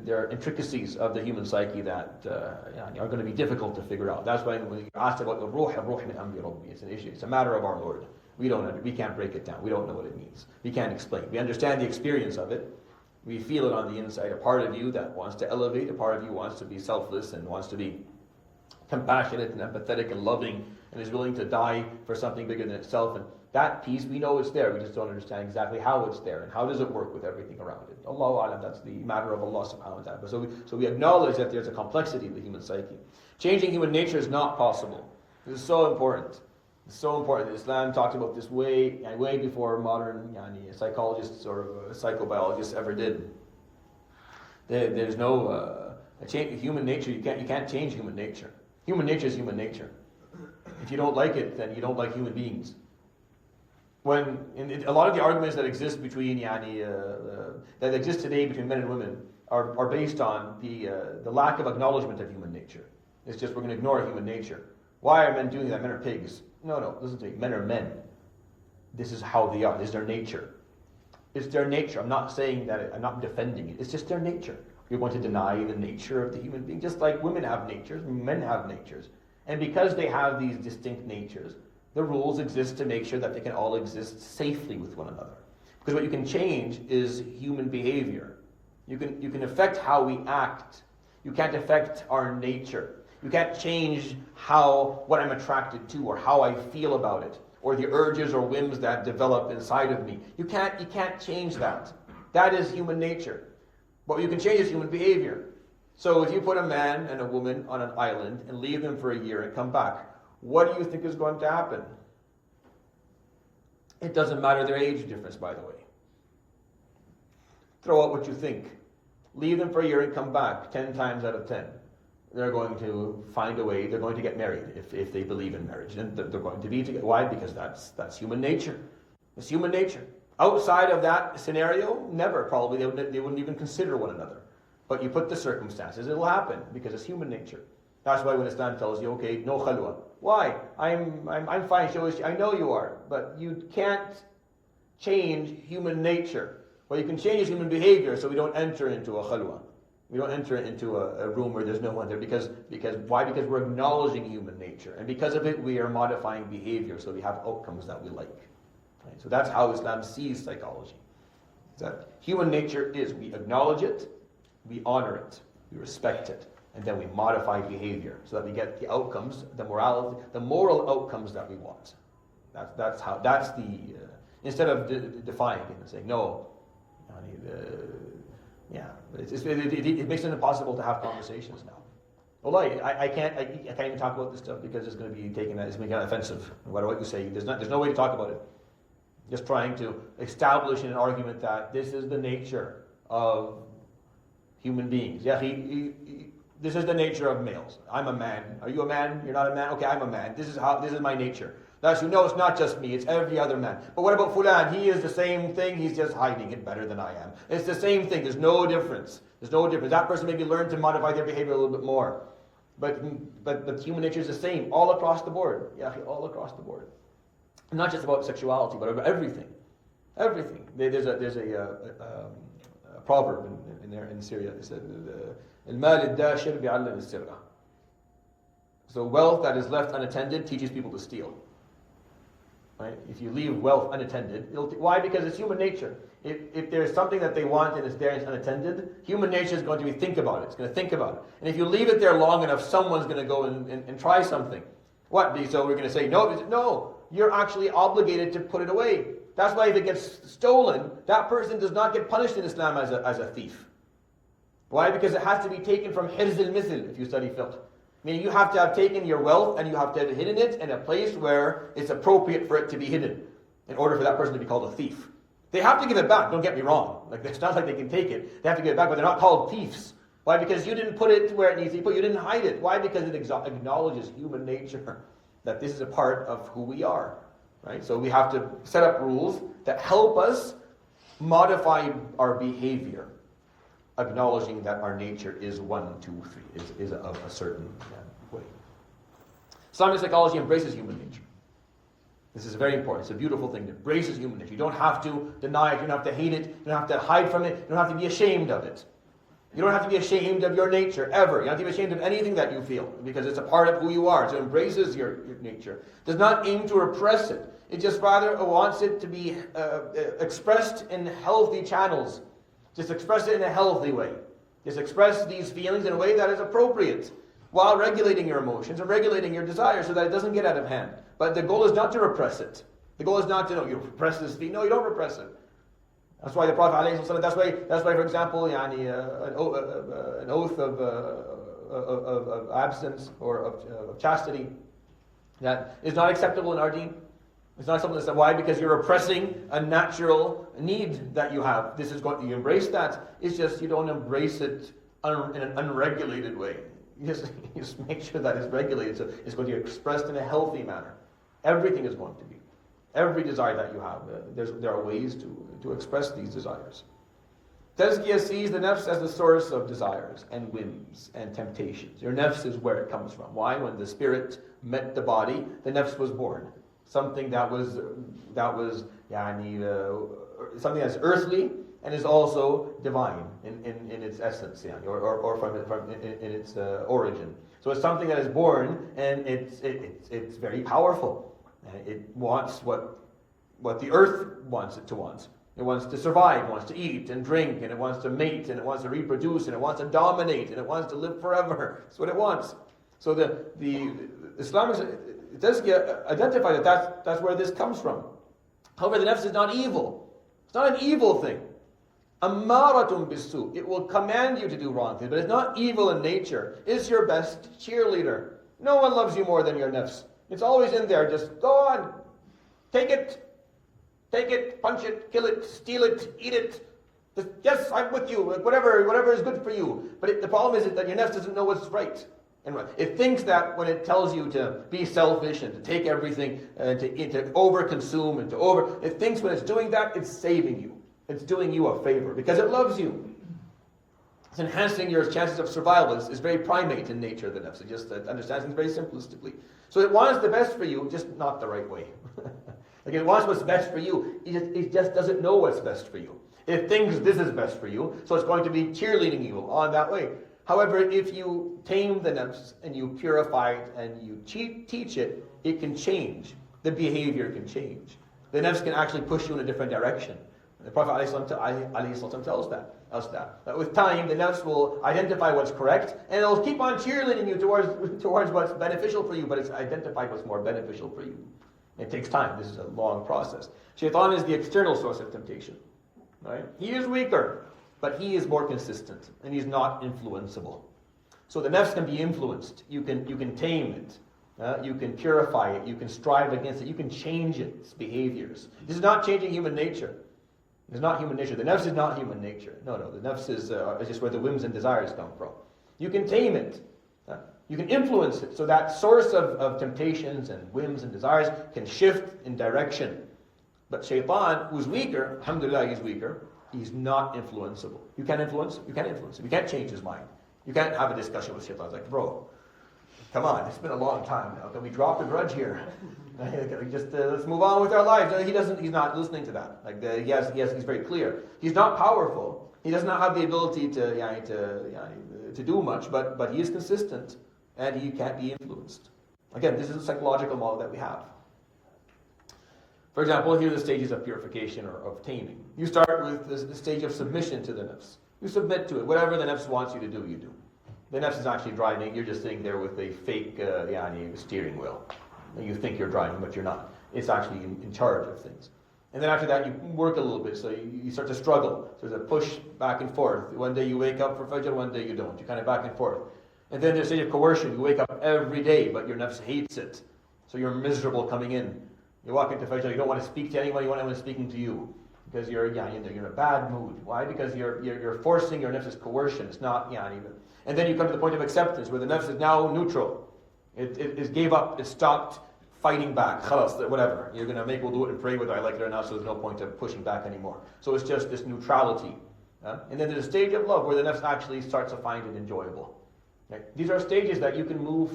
there are intricacies of the human psyche that are going to be difficult to figure out. That's why when you're asked about the ruh min amri rabbi, it's an issue. It's a matter of our Lord. We can't break it down. We don't know what it means. We can't explain. We understand the experience of it. We feel it on the inside. A part of you that wants to elevate, a part of you wants to be selfless and wants to be compassionate and empathetic and loving and is willing to die for something bigger than itself. And that piece, we know it's there. We just don't understand exactly how it's there and how does it work with everything around it. Allahu A'lam, that's the matter of Allah subhanahu wa ta'ala. So we acknowledge that there's a complexity of the human psyche. Changing human nature is not possible. This is so important. It's so important. Islam talked about this way before modern psychologists or psychobiologists ever did. There's no human nature. You can't change human nature. Human nature is human nature. If you don't like it, then you don't like human beings. A lot of the arguments that exist between that exist today between men and women are based on the lack of acknowledgement of human nature. It's just we're going to ignore human nature. Why are men doing that? Men are pigs. No, listen to me. Men are men. This is how they are. This is their nature. It's their nature. I'm not saying that. I'm not defending it. It's just their nature. You're going to deny the nature of the human being, just like women have natures, men have natures. And because they have these distinct natures, the rules exist to make sure that they can all exist safely with one another. Because what you can change is human behavior. You can affect how we act. You can't affect our nature. You can't change what I'm attracted to or how I feel about it, or the urges or whims that develop inside of me. You can't change that. That is human nature. What you can change is human behavior. So if you put a man and a woman on an island and leave them for a year and come back, what do you think is going to happen? It doesn't matter their age difference, by the way. Throw out what you think. Leave them for a year and come back 10 times out of 10. They're going to find a way, they're going to get married if they believe in marriage. And they're going to be together. Why? Because that's human nature. It's human nature. Outside of that scenario, never probably. They wouldn't even consider one another. But you put the circumstances, it'll happen because it's human nature. That's why when Islam tells you, okay, no khalwa. Why? I'm fine, I know you are. But you can't change human nature. What you can change is human behavior, so we don't enter into a khalwa. We don't enter into a room where there's no one there. Because why? Because we're acknowledging human nature. And because of it, we are modifying behavior so we have outcomes that we like. Right? So that's how Islam sees psychology. That human nature is, we acknowledge it, we honor it, we respect it, and then we modify behavior so that we get the outcomes, the moral outcomes that we want. That's the instead of defying it and saying no. It makes it impossible to have conversations now. Well, I can't even talk about this stuff because it's going to be taken as offensive. No matter what you say, there's no way to talk about it. Just trying to establish in an argument that this is the nature of human beings. Yeah, this is the nature of males. I'm a man. Are you a man? You're not a man? Okay, I'm a man. This is my nature. Thus, you know it's not just me, it's every other man. But what about Fulan? He is the same thing, he's just hiding it better than I am. It's the same thing, there's no difference. That person maybe learned to modify their behavior a little bit more. But human nature is the same, all across the board. Yeah, all across the board. Not just about sexuality, but about everything. Everything. There's a proverb in Syria. It said, "Al-mal ad-dashir bi'allam al-sirqa." So wealth that is left unattended teaches people to steal. Right? If you leave wealth unattended, why? Because it's human nature. If there's something that they want and it's there and it's unattended, human nature is going to think about it. It's going to think about it. And if you leave it there long enough, someone's going to go and try something. What? So we're going to say, no, you're actually obligated to put it away. That's why if it gets stolen, that person does not get punished in Islam as a thief. Why? Because it has to be taken from hirz al-mithl, if you study fiqh. Meaning you have to have taken your wealth and you have to have hidden it in a place where it's appropriate for it to be hidden in order for that person to be called a thief. They have to give it back, don't get me wrong. It's not like they can take it. They have to give it back, but they're not called thieves. Why? Because you didn't put it where it needs to be put. You didn't hide it. Why? Because it acknowledges human nature, that this is a part of who we are. Right? So we have to set up rules that help us modify our behavior, acknowledging that our nature is 1, 2, 3, is of a certain way. Islamic psychology embraces human nature. This is very important. It's a beautiful thing. It embraces human nature. You don't have to deny it. You don't have to hate it. You don't have to hide from it. You don't have to be ashamed of it. You don't have to be ashamed of your nature, ever. You don't have to be ashamed of anything that you feel, because it's a part of who you are. So it embraces your nature. It does not aim to repress it. It just rather wants it to be expressed in healthy channels. Just express it in a healthy way. Just express these feelings in a way that is appropriate, while regulating your emotions and regulating your desires so that it doesn't get out of hand. But the goal is not to repress it. The goal is not to, you repress this feeling. No, you don't repress it. That's why the Prophet ﷺ, that's why, for example, an oath of abstinence or of chastity, that is not acceptable in our deen. It's not something that's why? Because you're repressing a natural need that you have. This is going, you embrace that. It's just you don't embrace it in an unregulated way. You just make sure that it's regulated, so it's going to be expressed in a healthy manner. Everything is going to be. Every desire that you have, there are ways to express these desires. Tazkiyah sees the nafs as the source of desires and whims and temptations. Your nafs is where it comes from. Why? When the spirit met the body, the nafs was born. Something that was something that's earthly and is also divine in its essence, or from in its origin. So it's something that is born, and it's very powerful. It wants what the earth wants it to want. It wants to survive, it wants to eat and drink, and it wants to mate, and it wants to reproduce, and it wants to dominate, and it wants to live forever. That's what it wants. So the Islamic Tazkiyah identify that's where this comes from. However, the nafs is not evil. It's not an evil thing. Ammaratun bisu. It will command you to do wrong things, but it's not evil in nature. It's your best cheerleader. No one loves you more than your nafs. It's always in there. Just go on. Take it, punch it, kill it, steal it, eat it. Just, yes, I'm with you. Whatever is good for you. But the problem is that your nafs doesn't know what's right. And it thinks that when it tells you to be selfish and to take everything and to overconsume and it thinks when it's doing that, it's saving you. It's doing you a favor because it loves you. It's enhancing your chances of survival. It's very primate in nature, the nafs. It just understands things very simplistically. So it wants the best for you, just not the right way. Like it wants what's best for you. It just doesn't know what's best for you. It thinks this is best for you, so it's going to be cheerleading you on that way. However, if you tame the nafs and you purify it and you teach it, it can change. The behavior can change. The nafs can actually push you in a different direction. The Prophet ﷺ tells us that with time, the nafs will identify what's correct, and it'll keep on cheerleading you towards what's beneficial for you, but it's identified what's more beneficial for you. It takes time. This is a long process. Shaitan is the external source of temptation. Right? He is weaker, but he is more consistent, and he's not influenceable. So the nafs can be influenced. You can tame it. You can purify it. You can strive against it. You can change its behaviors. This is not changing human nature. It's not human nature. The nafs is not human nature. No. The nafs is just where the whims and desires come from. You can tame it. You can influence it. So that source of temptations and whims and desires can shift in direction. But shaitan, who's weaker, alhamdulillah, he's weaker. He's not influenceable. You can't influence him. You can't influence him. You can't change his mind. You can't have a discussion with shaitan. It's like, bro, come on. It's been a long time now. Can we drop the grudge here? Just let's move on with our lives. He's not listening to that. He's very clear. He's not powerful. He does not have the ability to do much, but he is consistent and he can't be influenced. Again, this is a psychological model that we have. For example, here are the stages of purification or of taming. You start with the stage of submission to the nafs. You submit to it. Whatever the nafs wants you to do, you do. The nafs is actually driving. You're just sitting there with a fake steering wheel. You think you're driving, but you're not. It's actually in charge of things. And then after that, you work a little bit. So you start to struggle. So there's a push back and forth. One day you wake up for Fajr, one day you don't. You're kind of back and forth. And then there's a stage of coercion. You wake up every day, but your nafs hates it. So you're miserable coming in. You walk into Fajr, you don't want to speak to anyone, you want anyone speaking to you. Because you're in a bad mood. Why? Because you're forcing your nafs's coercion. It's not even. And then you come to the point of acceptance, where the nafs is now neutral. It gave up, it stopped fighting back. Khalas, whatever. You're going to make wudu and pray whether I like it or not, so there's no point of pushing back anymore. So it's just this neutrality. And then there's a stage of love where the nafs actually starts to find it enjoyable. Right? These are stages that you can move.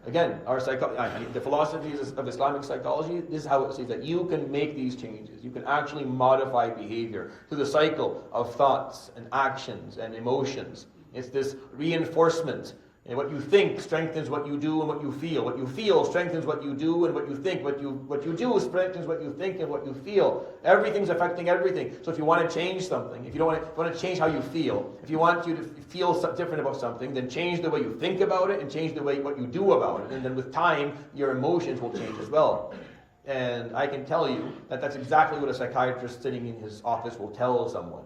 Again, the philosophies of Islamic psychology, this is how it says that you can make these changes. You can actually modify behavior through the cycle of thoughts and actions and emotions. It's this reinforcement. And what you think strengthens what you do and what you feel. What you feel strengthens what you do and what you think. What you do strengthens what you think and what you feel. Everything's affecting everything. So if you want to change something, if you want to change how you feel, if you want you to feel different about something, then change the way you think about it and change the way what you do about it. And then with time, your emotions will change as well. And I can tell you that that's exactly what a psychiatrist sitting in his office will tell someone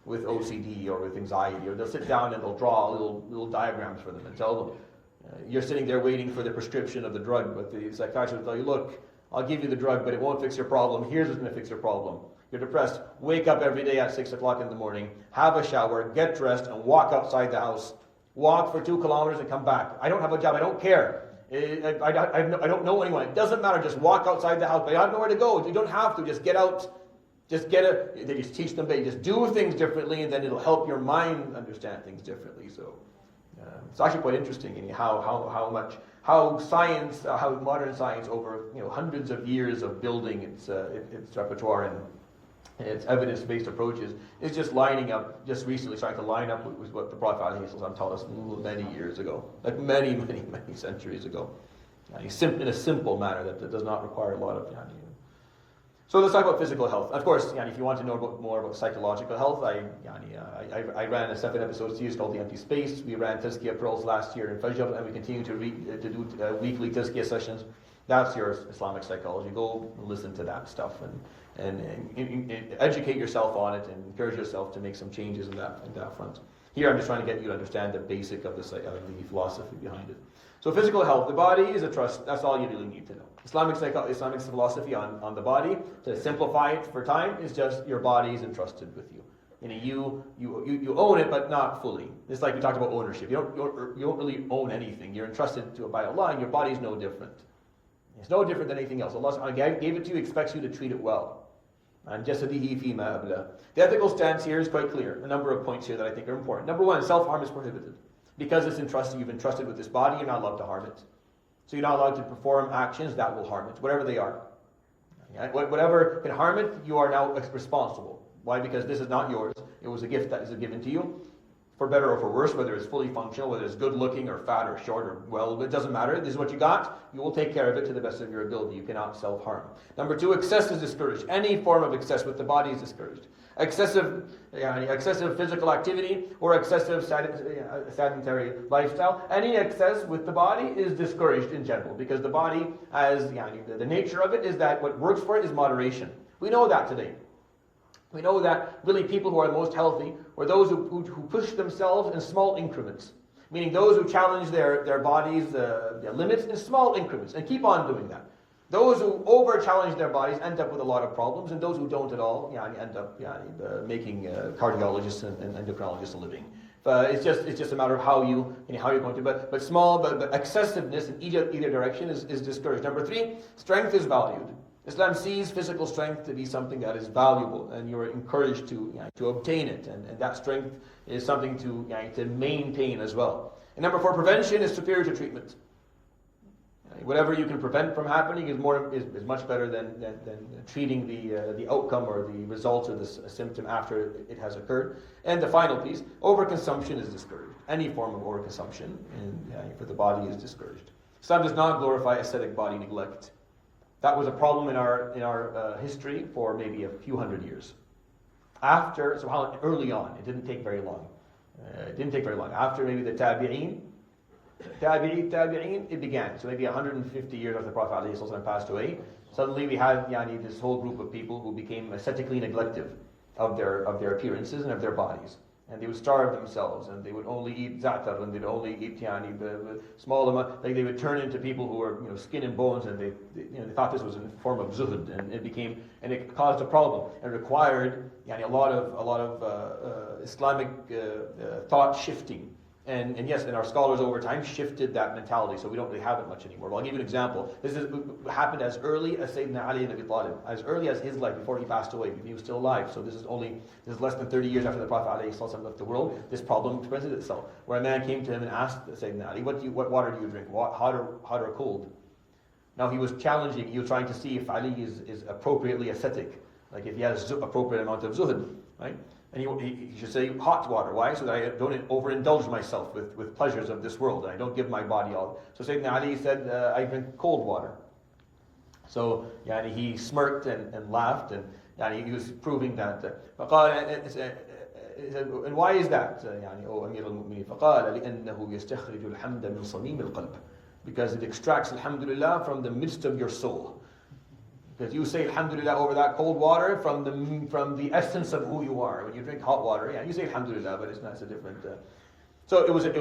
with OCD or with anxiety, or they'll sit down and they'll draw little diagrams for them and tell them, you're sitting there waiting for the prescription of the drug, but the psychiatrist will tell you, look, I'll give you the drug, but it won't fix your problem. Here's what's going to fix your problem. You're depressed. Wake up every day at 6 o'clock in the morning, have a shower, get dressed, and walk outside the house. Walk for 2 kilometers and come back. I don't have a job. I don't care. I don't know anyone. It doesn't matter. Just walk outside the house. But I have nowhere to go. You don't have to. Just get out. They just teach them. They just do things differently, and then it'll help your mind understand things differently. So it's actually quite interesting in how modern science over hundreds of years of building its repertoire and its evidence-based approaches is just lining up, just recently starting to line up with what the Prophet ﷺ taught us many years ago, like many centuries ago, in a simple manner that does not require a lot of. So let's talk about physical health. Of course, if you want to know more about psychological health, I ran a 7-episode series called The Empty Space. We ran Tazkiyah Pearls last year in Fajr, and we continue to do weekly Tazkiyah sessions. That's your Islamic psychology. Go listen to that stuff and educate yourself on it and encourage yourself to make some changes in that front. Here I'm just trying to get you to understand the basic of the philosophy behind it. So physical health, the body is a trust. That's all you really need to know. Islamic philosophy on the body, to simplify it for time, is just your body is entrusted with you. You own it, but not fully. It's like we talked about ownership. You don't really own anything. You're entrusted to it by Allah, and your body is no different. It's no different than anything else. Allah gave it to you, expects you to treat it well. And jasadihi fima abla. The ethical stance here is quite clear. A number of points here that I think are important. Number one, self-harm is prohibited. Because you've entrusted with this body, you're not allowed to harm it. So you're not allowed to perform actions that will harm it, whatever they are. Whatever can harm it, you are now responsible. Why? Because this is not yours. It was a gift that is given to you, for better or for worse, whether it's fully functional, whether it's good looking or fat or short or well, it doesn't matter. This is what you got. You will take care of it to the best of your ability. You cannot self-harm. Number two, excess is discouraged. Any form of excess with the body is discouraged. Excessive physical activity or excessive sedentary lifestyle, any excess with the body is discouraged in general, because the body, as the nature of it is that what works for it is moderation. We know that today. We know that really people who are most healthy are those who push themselves in small increments, meaning those who challenge their bodies' their limits in small increments and keep on doing that. Those who over-challenge their bodies end up with a lot of problems, and those who don't at all end up making cardiologists and endocrinologists a living. It's just a matter of how you're going to. But small, but excessiveness in either direction is discouraged. Number three, strength is valued. Islam sees physical strength to be something that is valuable, and you are encouraged to obtain it, and that strength is something to maintain as well. And number four, prevention is superior to treatment. Whatever you can prevent from happening is much better than treating the outcome or the results of this symptom after it has occurred. And the final piece, overconsumption is discouraged. Any form of overconsumption for the body is discouraged. Islam does not glorify aesthetic body neglect. That was a problem in our history for maybe a few hundred years. Early on, it didn't take very long. After maybe the tabi'een, it began. So maybe 150 years after the Prophet ﷺ passed away, suddenly we had this whole group of people who became aesthetically neglective of their appearances and of their bodies. And they would starve themselves, and they would only eat za'atar, and they'd only eat the small amount. Like they would turn into people who were skin and bones, and they thought this was a form of zuhud, and it caused a problem and required a lot of Islamic thought shifting. And yes, and our scholars over time shifted that mentality, so we don't really have it much anymore. But I'll give you an example. This happened as early as Sayyidina Ali ibn Abi Talib, as early as his life, before he passed away. He was still alive, so this is less than 30 years after the Prophet ﷺ left the world. This problem presented itself, where a man came to him and asked Sayyidina Ali, what water do you drink, hot or cold? Now he was challenging, he was trying to see if Ali is appropriately ascetic, like if he has appropriate amount of zuhud, right? And he should say hot water. Why? So that I don't overindulge myself with pleasures of this world, and I don't give my body all. So Sayyidina Ali said, I drink cold water. So he smirked and laughed, and he was proving that. And why is that? O Amir al-Mu'mineen, فقال لأنه يستخرج الحمد من صميم القلب, because it extracts alhamdulillah from the midst of your soul. Because you say alhamdulillah over that cold water from the essence of who you are. When you drink hot water, you say alhamdulillah, but it's a different. So it was a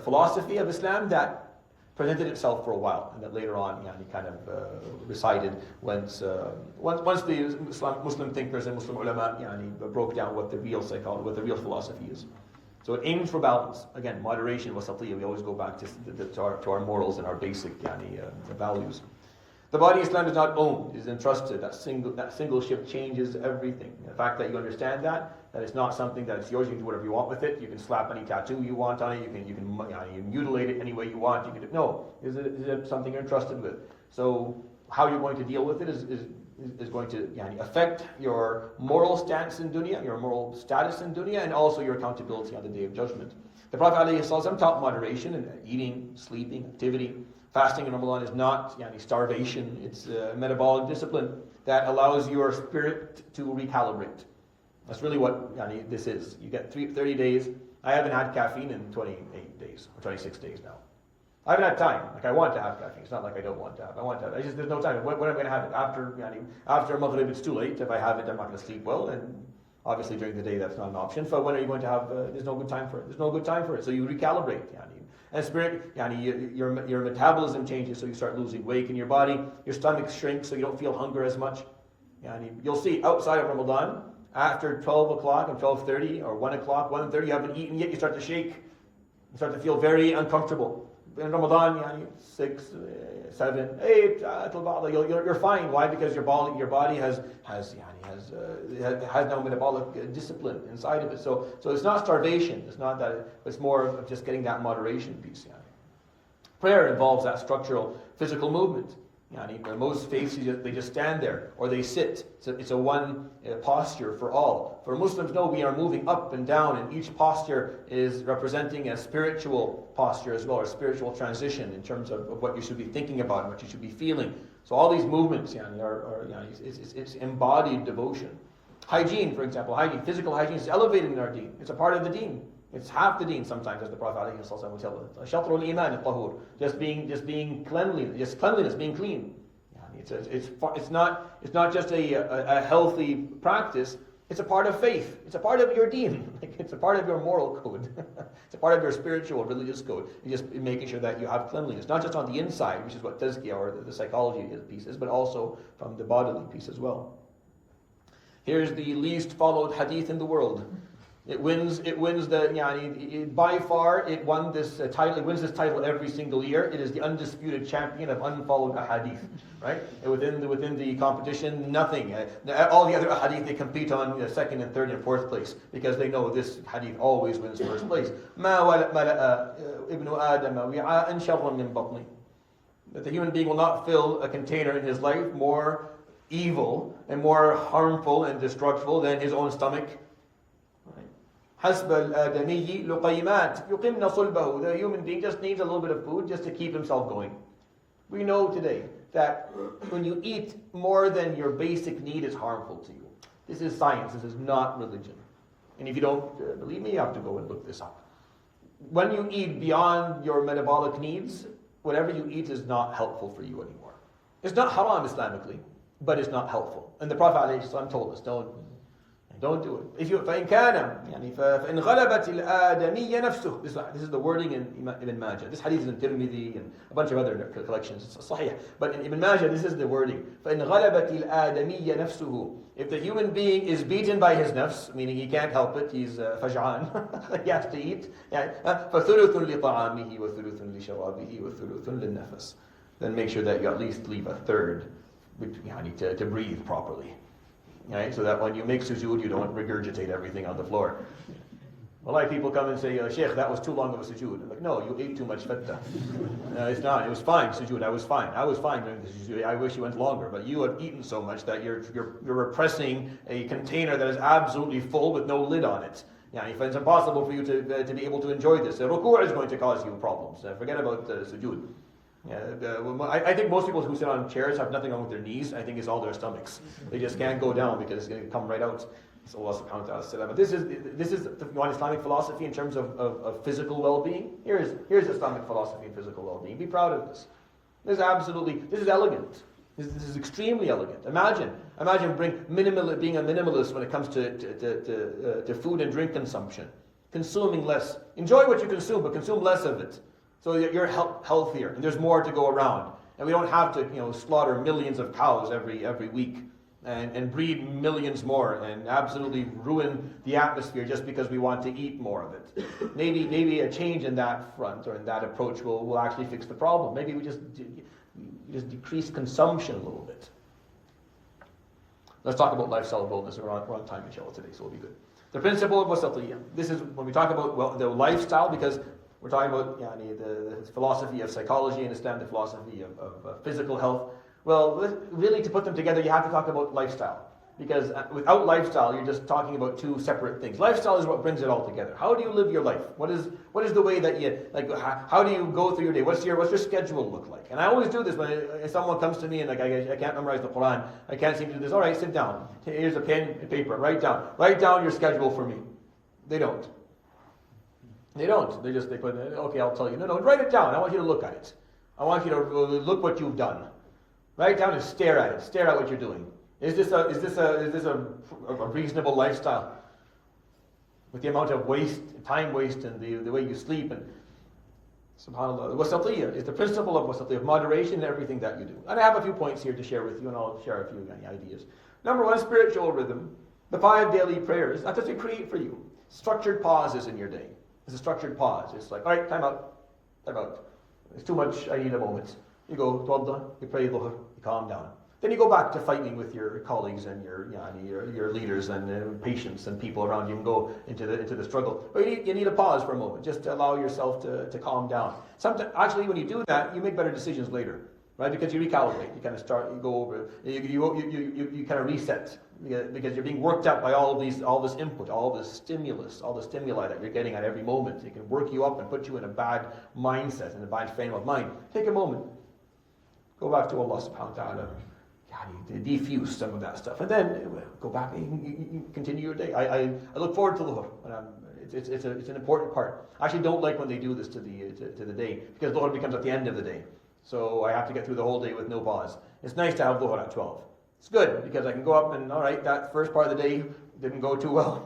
philosophy of Islam that presented itself for a while, and that later on, kind of resided once the Muslim thinkers and Muslim ulama broke down what the real psychology, what the real philosophy is. So it aims for balance. Again, moderation, wasatiyya. We always go back to our morals and our basic values. The body Islam does not own, is entrusted. That single ship changes everything. The fact that you understand that it's not something that it's yours, you can do whatever you want with it. You can slap any tattoo you want on it. You can mutilate it any way you want. You can is it something you're entrusted with? So how you're going to deal with it is going to affect your moral stance in dunya, your moral status in dunya, and also your accountability on the Day of Judgment. The Prophet ﷺ taught moderation in eating, sleeping, activity. Fasting in Ramadan is not starvation. It's a metabolic discipline that allows your spirit to recalibrate. That's really what this is. You get 30 days. I haven't had caffeine in 28 days, or 26 days now. I haven't had time. I want to have caffeine. It's not like I don't want to have. I want to have it. There's no time. When am I going to have it? After Maghrib, it's too late. If I have it, I'm not going to sleep well. And obviously during the day, that's not an option. So when are you going to have, there's no good time for it. There's no good time for it. So you recalibrate. And spirit, your metabolism changes, so you start losing weight in your body. Your stomach shrinks, so you don't feel hunger as much. You'll see outside of Ramadan, after 12 o'clock and 12:30 or 1 o'clock, 1:30, you haven't eaten yet, you start to shake. You start to feel very uncomfortable. In Ramadan, 6, 7, 8, you're fine. Why? Because your body has no metabolic discipline inside of it. So it's not starvation. It's not that. It's more of just getting that moderation piece. Prayer involves that structural physical movement. Most faiths, they just stand there or they sit. It's a one posture for all. For Muslims, no, we are moving up and down, and each posture is representing a spiritual posture as well, or a spiritual transition in terms of what you should be thinking about and what you should be feeling. So all these movements it's embodied devotion. Hygiene, for example, physical hygiene is elevated in our deen. It's a part of the deen. It's half the deen sometimes, as the Prophet ﷺ would tell us. Shatrul iman al-tahur, just being cleanliness, being clean. It's not just a healthy practice. It's a part of faith. It's a part of your deen. It's a part of your moral code. It's a part of your spiritual, religious code. You're just making sure that you have cleanliness, not just on the inside, which is what tazkiyah or the psychology piece is, but also from the bodily piece as well. Here's the least followed hadith in the world. It wins by far it won this title. It wins this title every single year. It is the undisputed champion of unfollowed ahadith, right? Within the competition, nothing. All the other ahadith they compete on second and third and fourth place because they know this hadith always wins first place. That the human being will not fill a container in his life more evil and more harmful and destructive than his own stomach. حسب الآدمي لقيمات يقمن صلبه. The human being just needs a little bit of food just to keep himself going. We know today that when you eat more than your basic need is harmful to you. This is science. This is not religion. And if you don't believe me, you have to go and look this up. When you eat beyond your metabolic needs, whatever you eat is not helpful for you anymore. It's not haram Islamically, but it's not helpful. And the Prophet ﷺ told us, don't do it. If you فإن كان فإن غلبت الآدمية نفسه. This is the wording in Ibn Majah. This hadith is in Tirmidhi and a bunch of other collections. It's sahih. But in Ibn Majah, this is the wording. فإن غلبت الآدمية نفسه. If the human being is beaten by his nafs, meaning he can't help it, he's faj'an, he has to eat. فثلث لطعامه وثلث لشرابه وثلث للنفس. Then make sure that you at least leave a third to breathe properly. Right? So that when you make sujood, you don't regurgitate everything on the floor. A lot of people come and say, Sheikh, that was too long of a sujood. I'm like, no, you ate too much fetta. It's not. It was fine, sujood. I was fine during the sujood. I wish you went longer. But you have eaten so much that you're repressing a container that is absolutely full with no lid on it. It's impossible for you to be able to enjoy this. Ruku' is going to cause you problems. Forget about sujood. I think most people who sit on chairs have nothing wrong with their knees. I think it's all their stomachs. They just can't go down because it's going to come right out. So Allah subhanahu wa ta'ala. But this is the Islamic philosophy in terms of physical well-being. Here's Islamic philosophy in physical well-being. Be proud of this. This is elegant. This is extremely elegant. Imagine being a minimalist when it comes to food and drink consumption. Consuming less. Enjoy what you consume, but consume less of it. So that you're healthier, and there's more to go around. And we don't have to, slaughter millions of cows every week. and breed millions more and absolutely ruin the atmosphere just because we want to eat more of it. Maybe a change in that front or in that approach will actually fix the problem. Maybe we just decrease consumption a little bit. Let's talk about lifestyle boldness. We're on time, inshallah, today, so we'll be good. The principle of wasatiyya. This is when we talk about the lifestyle, because we're talking about the philosophy of psychology in Islam, the philosophy of physical health. Well, really, to put them together, you have to talk about lifestyle. Because without lifestyle, you're just talking about two separate things. Lifestyle is what brings it all together. How do you live your life? What is the way that you, like, how do you go through your day? What's your schedule look like? And I always do this when someone comes to me and like, I can't memorize the Quran, I can't seem to do this. All right, sit down. Here's a pen and paper. Write down your schedule for me. They don't. They put, okay, I'll tell you. No, write it down. I want you to look at it. I want you to look what you've done. Write it down and stare at it. Stare at what you're doing. Is this a reasonable lifestyle? With the amount of time waste, and the way you sleep, and subhanAllah. Wasatiyya is the principle of wasatiyya, of moderation in everything that you do. And I have a few points here to share with you, and I'll share a few ideas. Number one, spiritual rhythm. The 5 daily prayers. That's what we create for you. Structured pauses in your day. It's a structured pause. It's like, all right, time out. It's too much, I need a moment. You go, tawadda, you pray dhuhr, you calm down. Then you go back to fighting with your colleagues and your leaders and patients and people around you, and go into the struggle. But you need a pause for a moment, just to allow yourself to calm down. Sometimes, actually, when you do that, you make better decisions later, right? Because you recalibrate. You kind of start. You go over. You kind of reset, because you're being worked up by all this input, all this stimulus, all the stimuli that you're getting at every moment. It can work you up and put you in a bad mindset and a bad frame of mind. Take a moment. Go back to Allah subhanahu wa ta'ala. Defuse some of that stuff, and then go back and you continue your day. I look forward to Dhuhr. It's an important part. I actually don't like when they do this to the day, because Dhuhr becomes at the end of the day. So I have to get through the whole day with no pause. It's nice to have Dhuhr at 12. It's good, because I can go up and, all right, that first part of the day didn't go too well.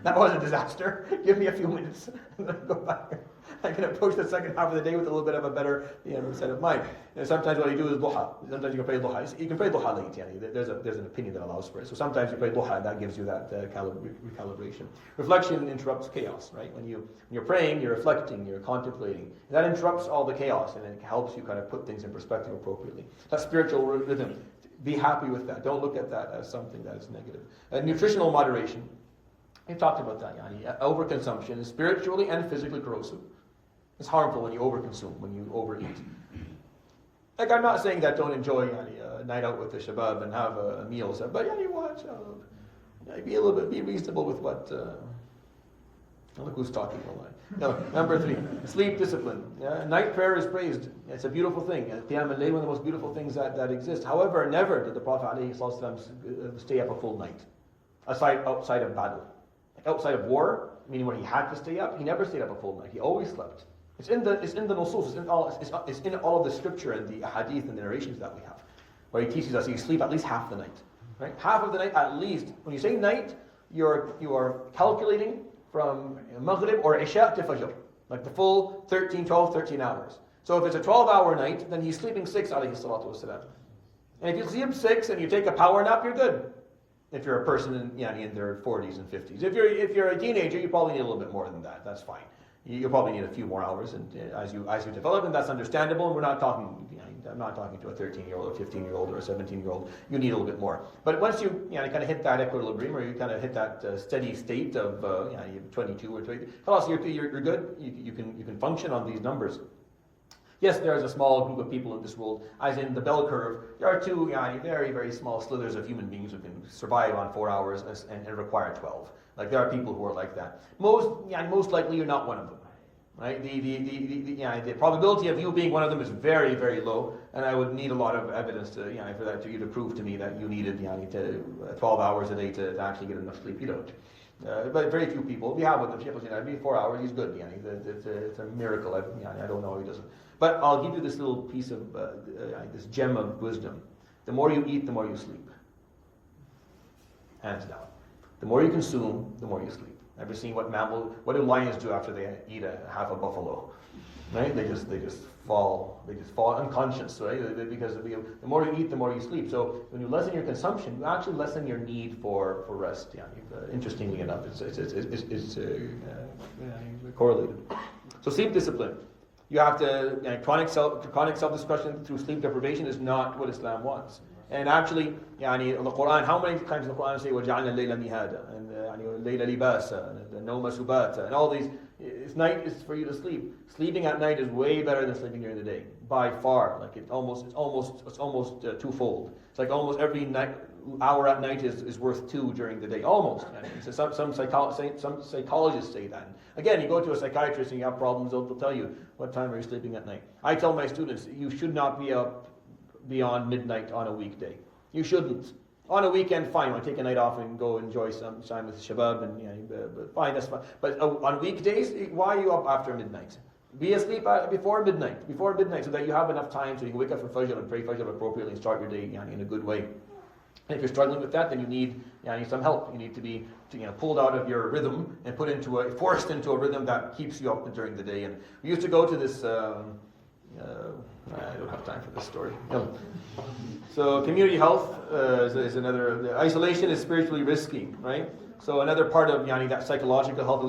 That was a disaster. Give me a few minutes and then go back. I can approach the second half of the day with a little bit of a better set of mind. And sometimes what you do is duha. Sometimes you can pray duha. You can pray duha late. There's an opinion that allows for it. So sometimes you pray duha, and that gives you that recalibration. Reflection interrupts chaos, right? When you're praying, you're reflecting, you're contemplating. That interrupts all the chaos, and it helps you kind of put things in perspective appropriately. That spiritual rhythm. Be happy with that. Don't look at that as something that is negative. Nutritional moderation. We've talked about that. Overconsumption is spiritually and physically corrosive. It's harmful when you overconsume, when you overeat. Like, I'm not saying that don't enjoy a night out with the shabab and have a meal, but watch. Be reasonable with what. Look who's talking online. No, number 3, sleep discipline. Night prayer is praised. It's a beautiful thing. Qiyam al-Layl, one of the most beautiful things that exist. However, never did the Prophet ﷺ stay up a full night, outside of battle. Outside of war, meaning when he had to stay up, he never stayed up a full night. He always slept. It's in the nusus, it's in all of the scripture and the hadith and the narrations that we have, where he teaches us you sleep at least half the night. Right? Half of the night at least. When you say night, you are calculating from Maghrib or Isha to Fajr, like the full 13 hours. So if it's a 12-hour night, then he's sleeping 6, alayhi salatu wasalam. And if you sleep 6 and you take a power nap, you're good. If you're a person in their 40s and 50s. If you're a teenager, you probably need a little bit more than that. That's fine. You'll probably need a few more hours, and as you develop, and that's understandable. And we're not talking. I'm not talking to a 13-year-old, or 15-year-old, or a 17-year-old. You need a little bit more. But once you kind of hit that equilibrium, or you kind of hit that steady state of 22 or 20, you're good. You can function on these numbers. Yes, there is a small group of people in this world, as in the bell curve. There are two very, very small slithers of human beings who can survive on 4 hours and require 12. Like, there are people who are like that. Most likely you're not one of them, right? The probability of you being one of them is very, very low, and I would need a lot of evidence for you to prove to me that you needed 12 hours a day to actually get enough sleep. You don't. But very few people. We have with them. Sheikh Hussein, 4 hours, he's good. It's a miracle. I don't know how he does it. But I'll give you this little piece of, this gem of wisdom. The more you eat, the more you sleep. Hands down. The more you consume, the more you sleep. Ever seen what do lions do after they eat half a buffalo? Right? They just fall unconscious, right? Because the more you eat, the more you sleep. So when you lessen your consumption, you actually lessen your need for rest. Yeah, interestingly enough, it's correlated. So sleep discipline. You have to chronic self-destruction through sleep deprivation is not what Islam wants. And actually, in the Quran, how many times in the Quran say وَجَعَلْنَا اللَّيْلَ مِهَادًا and اللَّيْلَ لِبَاسًا and النَّوْمَ سُبَاتًا and all these. Night is for you to sleep. Sleeping at night is way better than sleeping during the day, by far. Like it's almost twofold. It's like almost every hour at night is worth 2 during the day, almost. So some psychologists say that. Again, you go to a psychiatrist and you have problems, they'll tell you, what time are you sleeping at night? I tell my students, you should not be up beyond midnight on a weekday. You shouldn't. On a weekend, fine. I take a night off and go enjoy some time with shabab, and fine, that's fine. But on weekdays, why are you up after midnight? Be asleep before midnight, so that you have enough time so you can wake up for Fajr and pray Fajr appropriately and start your day in a good way. And if you're struggling with that, then you need some help. You need to be pulled out of your rhythm and forced into a rhythm that keeps you up during the day. And we used to go to this. I don't have time for this story. No. So community health is another. Isolation is spiritually risky, right? So another part of that psychological health,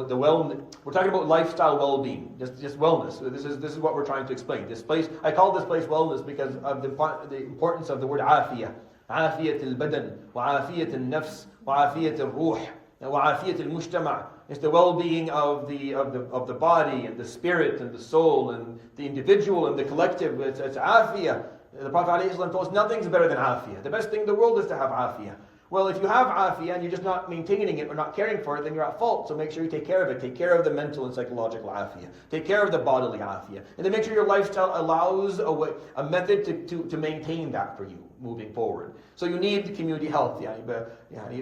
we're talking about lifestyle well-being, just wellness. So this is what we're trying to explain. This place, I call this place wellness because of the importance of the word afiyah. عافية البدن وعافية النفس وعافية الروح وعافية المجتمع. It's the well-being of the body and the spirit and the soul and the individual and the collective. It's afiyah. The Prophet ﷺ told us nothing's better than afiyah. The best thing in the world is to have afiyah. Well, if you have afiyah and you're just not maintaining it or not caring for it, then you're at fault. So make sure you take care of it. Take care of the mental and psychological afiyah. Take care of the bodily afiyah. And then make sure your lifestyle allows a method to maintain that for you moving forward. So you need community health.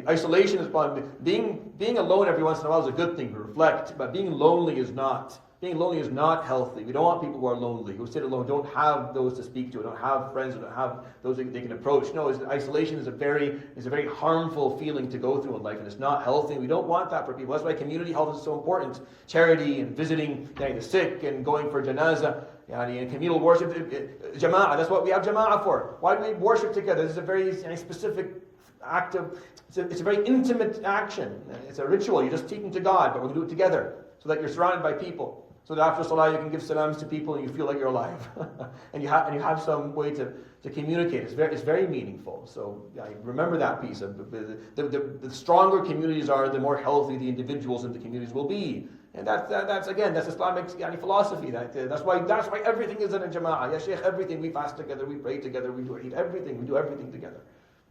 Isolation is fun. Being alone every once in a while is a good thing to reflect, but being lonely is not. Being lonely is not healthy. We don't want people who are lonely, who sit alone, don't have those to speak to, don't have friends, don't have those they can approach. No, isolation is a very harmful feeling to go through in life, and it's not healthy. We don't want that for people. That's why community health is so important. Charity and visiting the sick and going for janazah, and communal worship, jama'ah. That's what we have jama'ah for. Why do we worship together? This is a very specific act of. It's a very intimate action. It's a ritual. You're just speaking to God, but we're going to do it together, so that you're surrounded by people. So that after Salah you can give salams to people and you feel like you're alive. and you have some way to communicate. It's very meaningful. So remember that piece. The stronger communities are, the more healthy the individuals in the communities will be. And that's Islamic philosophy. That's why everything is in a jama'ah. Ya Shaykh, everything. We fast together, we pray together, we do everything. We do everything together.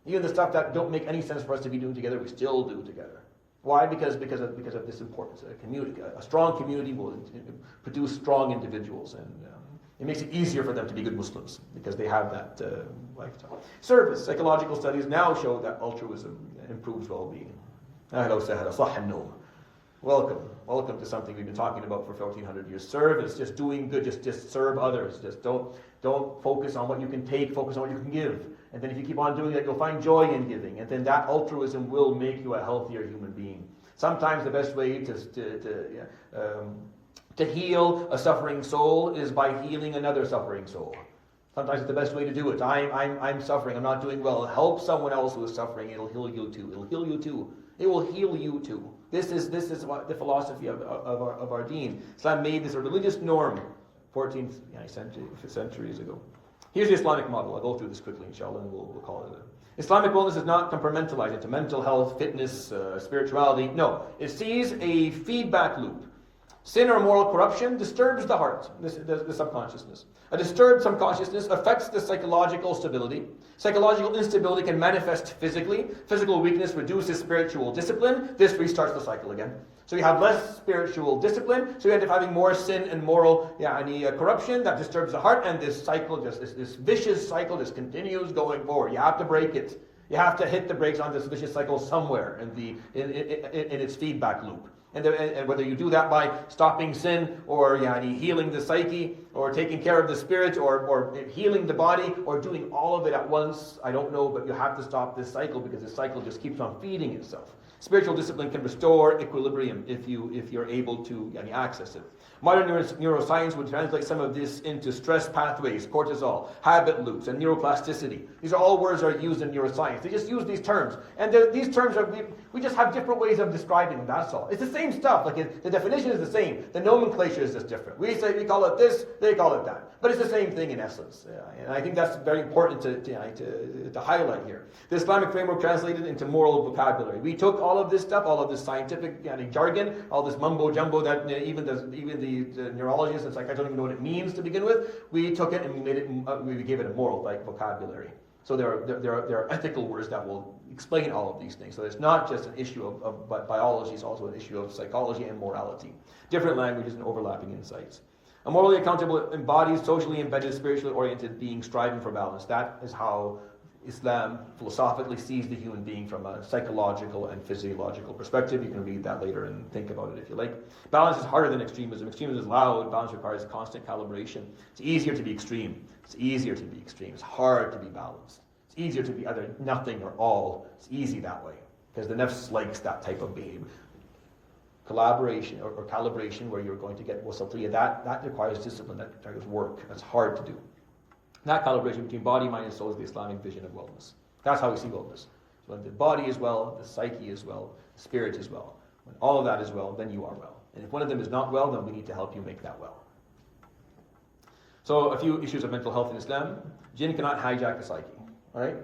Even the stuff that don't make any sense for us to be doing together, we still do together. Why? Because of this importance. A strong community will produce strong individuals, and it makes it easier for them to be good Muslims because they have that lifestyle. Service. Psychological studies now show that altruism improves well-being. Welcome to something we've been talking about for 1400 years. Service, just doing good, just serve others. Just don't focus on what you can take, focus on what you can give. And then if you keep on doing that, you'll find joy in giving. And then that altruism will make you a healthier human being. Sometimes the best way to heal a suffering soul is by healing another suffering soul. Sometimes it's the best way to do it. I'm suffering, I'm not doing well. Help someone else who is suffering, it'll heal you too. It'll heal you too. It will heal you too. This is what the philosophy of our deen. Islam made this a religious norm 14th centuries ago. Here's the Islamic model. I'll go through this quickly, inshallah, and we'll call it a. Islamic wellness is not compartmentalized into mental health, fitness, spirituality. No, it sees a feedback loop. Sin or moral corruption disturbs the heart, the subconsciousness. A disturbed subconsciousness affects the psychological stability. Psychological instability can manifest physically. Physical weakness reduces spiritual discipline. This restarts the cycle again. So you have less spiritual discipline, so you end up having more sin and moral corruption that disturbs the heart, and this cycle, this vicious cycle just continues going forward. You have to break it. You have to hit the brakes on this vicious cycle somewhere in its feedback loop. And whether you do that by stopping sin, or healing the psyche, or taking care of the spirit, or healing the body, or doing all of it at once, I don't know, but you have to stop this cycle because this cycle just keeps on feeding itself. Spiritual discipline can restore equilibrium if you're able to access it. Modern neuroscience would translate some of this into stress pathways, cortisol, habit loops, and neuroplasticity. These are all words that are used in neuroscience. They just use these terms. And these terms we just have different ways of describing them, that's all. It's the same stuff. The definition is the same. The nomenclature is just different. We call it this, they call it that. But it's the same thing in essence. And I think that's very important to highlight here. The Islamic framework translated into moral vocabulary. We took all of this stuff, all of this scientific jargon, all this mumbo jumbo that even the neurologists and psychiatrists don't even know what it means to begin with. We took it and we gave it a moral vocabulary. So there are ethical words that will explain all of these things. So it's not just an issue of biology, it's also an issue of psychology and morality. Different languages and overlapping insights. A morally accountable embodies socially embedded, spiritually oriented being striving for balance. That is how Islam philosophically sees the human being from a psychological and physiological perspective. You can read that later and think about it if you like. Balance is harder than extremism. Extremism is loud. Balance requires constant calibration. It's easier to be extreme. It's easier to be extreme. It's hard to be balanced. It's easier to be either nothing or all. It's easy that way because the nafs likes that type of behavior. Collaboration or calibration where you're going to get wasatiyah, that requires discipline, that requires work. That's hard to do. That calibration between body, mind, and soul is the Islamic vision of wellness. That's how we see wellness. So when the body is well, the psyche is well, the spirit is well. When all of that is well, then you are well. And if one of them is not well, then we need to help you make that well. So a few issues of mental health in Islam. Jinn cannot hijack the psyche. All right?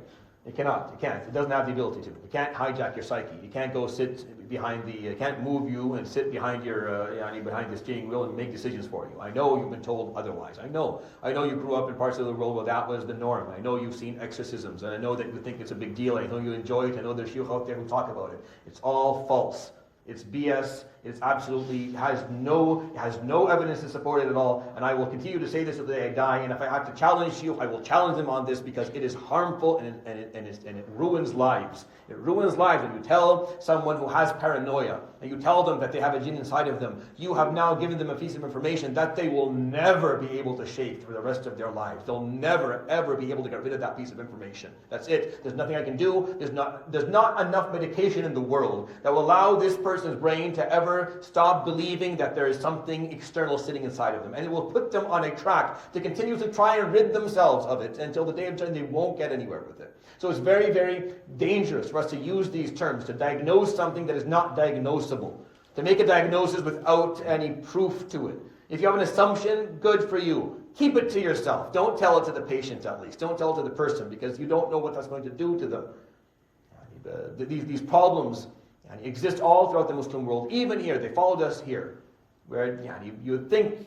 It cannot. It can't. It doesn't have the ability to. It can't hijack your psyche. You can't go sit behind it can't move you and sit behind behind the steering wheel and make decisions for you. I know you've been told otherwise. I know you grew up in parts of the world where that was the norm. I know you've seen exorcisms, and I know that you think it's a big deal. I know you enjoy it. I know there's shuyukh out there who talk about it. It's all false. It's BS. It's absolutely has no evidence to support it at all. And I will continue to say this until the day I die. And if I have to challenge you, I will challenge them on this because it is harmful and it ruins lives. It ruins lives. When you tell someone who has paranoia and you tell them that they have a jinn inside of them, you have now given them a piece of information that they will never be able to shake for the rest of their lives. They'll never ever be able to get rid of that piece of information. That's it. There's nothing I can do. There's not enough medication in the world that will allow this person's brain to ever stop believing that there is something external sitting inside of them. And it will put them on a track to continuously try and rid themselves of it until the day of judgment. They won't get anywhere with it. So it's very, very dangerous for us to use these terms to diagnose something that is not diagnosable. To make a diagnosis without any proof to it. If you have an assumption, good for you. Keep it to yourself. Don't tell it to the patient at least. Don't tell it to the person because you don't know what that's going to do to them. These problems exist all throughout the Muslim world, even here. They followed us here, where you think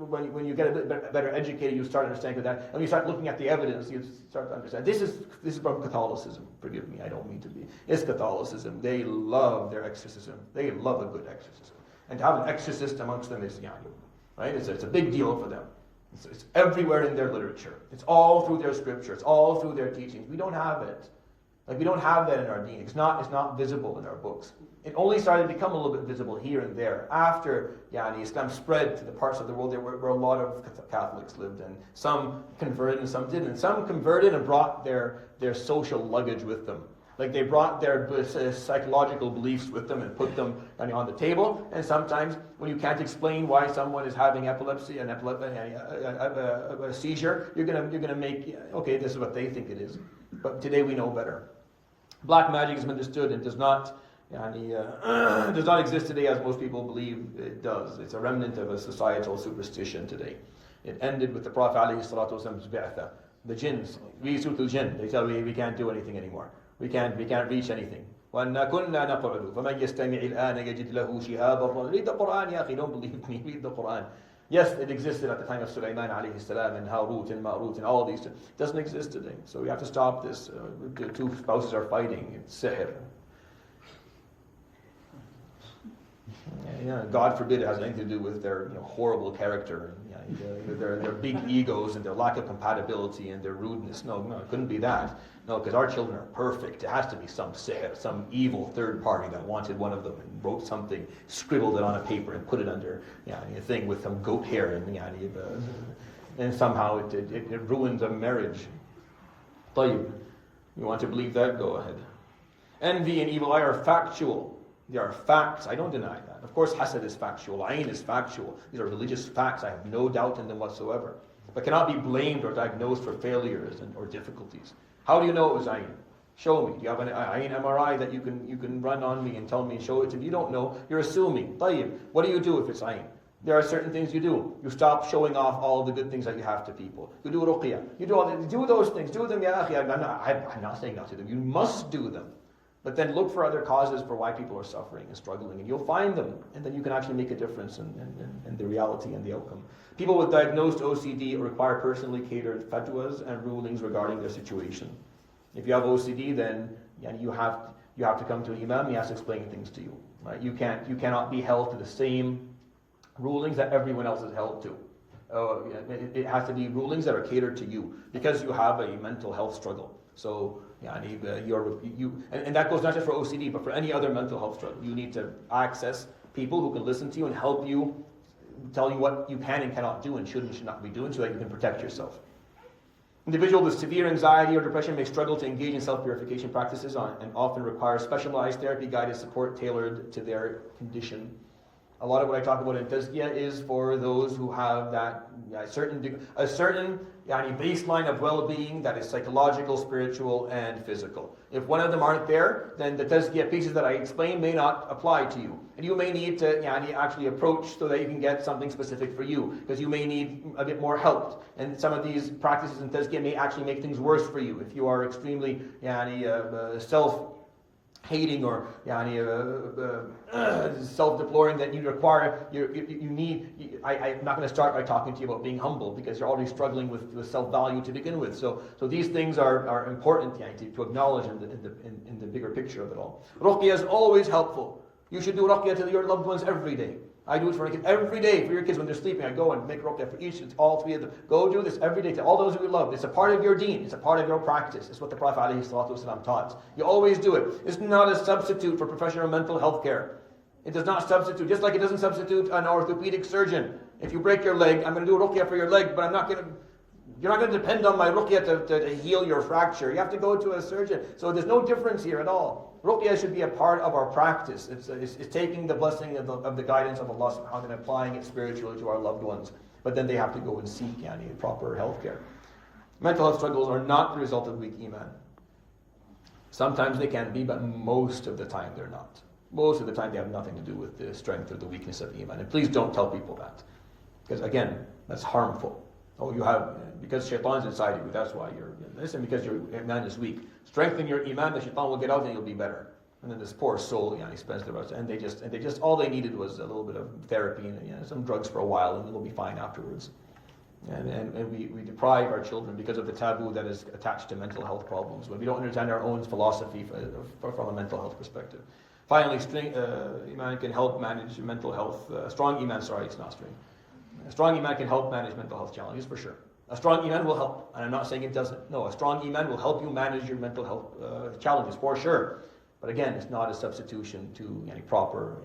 when you get a bit better educated, you start understanding that. And when you start looking at the evidence, you start to understand. This is from Catholicism. Forgive me, I don't mean to be. It's Catholicism. They love their exorcism. They love a good exorcism. And to have an exorcist amongst them is right? It's a big deal for them. It's everywhere in their literature. It's all through their scripture. It's all through their teachings. We don't have it. We don't have that in our deen. It's not visible in our books. It only started to become a little bit visible here and there after Islam spread to the parts of the world where a lot of Catholics lived, and some converted and some didn't. And some converted and brought their social luggage with them. Like they brought their psychological beliefs with them and put them on the table. And sometimes when you can't explain why someone is having epilepsy, a seizure, you're gonna make this is what they think it is. But today we know better. Black magic is understood and does not exist today as most people believe it does. It's a remnant of a societal superstition today. It ended with the Prophet ﷺ's bi'atha. The jinns, we sutul jinn, they tell me we can't do anything anymore. We can't reach anything. وَأَنَّا كُنَّا نَقْعُدُ فَمَنْ يَسْتَمِعِ الْآنَ يَجِدْ لَهُ شِهَابًا. Read the Quran, ya akhi. Don't believe me. Read the Quran. Yes, it existed at the time of Sulaiman alayhi salam and Harut and Marut and all these. It doesn't exist today. So we have to stop this. The two spouses are fighting. It's sihr. God forbid it has anything to do with their horrible character, their big egos and their lack of compatibility and their rudeness. No, it couldn't be that. No, because our children are perfect. It has to be some sihr, some evil third party that wanted one of them and wrote something, scribbled it on a paper and put it under a thing with some goat hair and somehow it ruined a marriage. طيب, you want to believe that? Go ahead. Envy and evil eye are factual. They are facts. I don't deny that. Of course, hasad is factual. Ayn is factual. These are religious facts. I have no doubt in them whatsoever. But cannot be blamed or diagnosed for failures or difficulties. How do you know it was ayn? Show me. Do you have an ayn MRI that you can run on me and tell me, show it to me? You don't know. You're assuming. Tayyib. What do you do if it's ayn? There are certain things you do. You stop showing off all the good things that you have to people. You do ruqya. You do those things. Do them, ya akhi. I'm not saying not to them. You must do them. But then look for other causes for why people are suffering and struggling, and you'll find them, and then you can actually make a difference in the reality and the outcome. People with diagnosed OCD require personally catered fatwas and rulings regarding their situation. If you have OCD, then you have to come to an imam. He has to explain things to you. Right? You cannot be held to the same rulings that everyone else is held to. It has to be rulings that are catered to you because you have a mental health struggle. So, and that goes not just for OCD, but for any other mental health struggle. You need to access people who can listen to you and help you, tell you what you can and cannot do and should and should not be doing so that you can protect yourself. Individuals with severe anxiety or depression may struggle to engage in self-purification practices and often require specialized therapy-guided support tailored to their condition. A lot of what I talk about in Tazkiyah is for those who have that a certain baseline of well-being that is psychological, spiritual, and physical. If one of them aren't there, then the Tazkiyah pieces that I explain may not apply to you. And you may need to actually approach so that you can get something specific for you, because you may need a bit more help. And some of these practices in Tazkiyah may actually make things worse for you if you are extremely self-hating or self-deploring, that you require, you need. I'm not going to start by talking to you about being humble because you're already struggling with self-value to begin with. So these things are important to acknowledge in the bigger picture of it all. Ruqya is always helpful. You should do ruqya to your loved ones every day. I do it for every day for your kids when they're sleeping. I go and make ruqya for each, all three of them. Go do this every day to all those who you love. It's a part of your deen. It's a part of your practice. It's what the Prophet ﷺ taught. You always do it. It's not a substitute for professional mental health care. It does not substitute, just like it doesn't substitute an orthopedic surgeon. If you break your leg, I'm going to do a ruqya for your leg, but you're not going to depend on my ruqya to heal your fracture. You have to go to a surgeon. So there's no difference here at all. Ruqya should be a part of our practice. It's taking the blessing of the guidance of Allah subhanahu wa ta'ala and applying it spiritually to our loved ones. But then they have to go and seek proper health care. Mental health struggles are not the result of weak iman. Sometimes they can be, but most of the time they're not. Most of the time they have nothing to do with the strength or the weakness of iman. And please don't tell people that. Because again, that's harmful. Oh, you have, because shaitan's inside you, that's why you're, listen, because your iman is weak. Strengthen your iman, the shaitan will get out and you'll be better. And then this poor soul, he spends the rest, and they just, all they needed was a little bit of therapy and some drugs for a while, and they'll be fine afterwards. And we deprive our children because of the taboo that is attached to mental health problems, when we don't understand our own philosophy from a mental health perspective. Finally, iman can help manage mental health. Strong iman, it's not strength. A strong iman can help manage mental health challenges, for sure. A strong iman will help, and I'm not saying it doesn't. No, a strong iman will help you manage your mental health challenges, for sure. But again, it's not a substitution to proper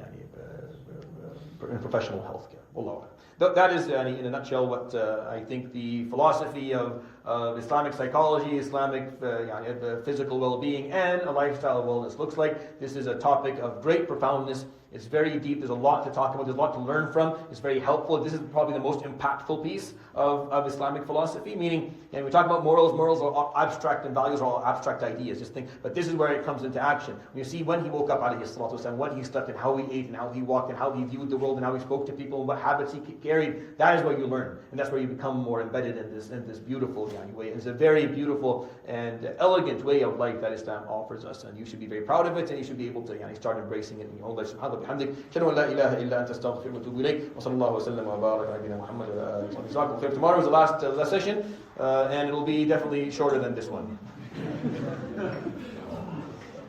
professional health care. Wallah. That is, in a nutshell, what I think the philosophy of Islamic psychology, Islamic physical well-being, and a lifestyle of wellness looks like. This is a topic of great profoundness. It's very deep. There's a lot to talk about. There's a lot to learn from. It's very helpful. This is probably the most impactful piece of Islamic philosophy. Meaning, we talk about morals. Morals are all abstract, and values are all abstract ideas. Just think. But this is where it comes into action. When you see when he woke up, alayhi salatu wasalam, when he slept, and how he ate, and how he walked, and how he viewed the world, and how he spoke to people, and what habits he carried. That is where you learn, and that's where you become more embedded in this beautiful way. It's a very beautiful and elegant way of life that Islam offers us, and you should be very proud of it, and you should be able to start embracing it in your own life. بحمدك أشهد أن لا إله إلا أنت أستغفرك وأتوب إليك وصلى الله وسلم وبارك على نبينا محمد وعلى آله وصحبه وسلم. Tomorrow is the last session, and it'll be definitely shorter than this one.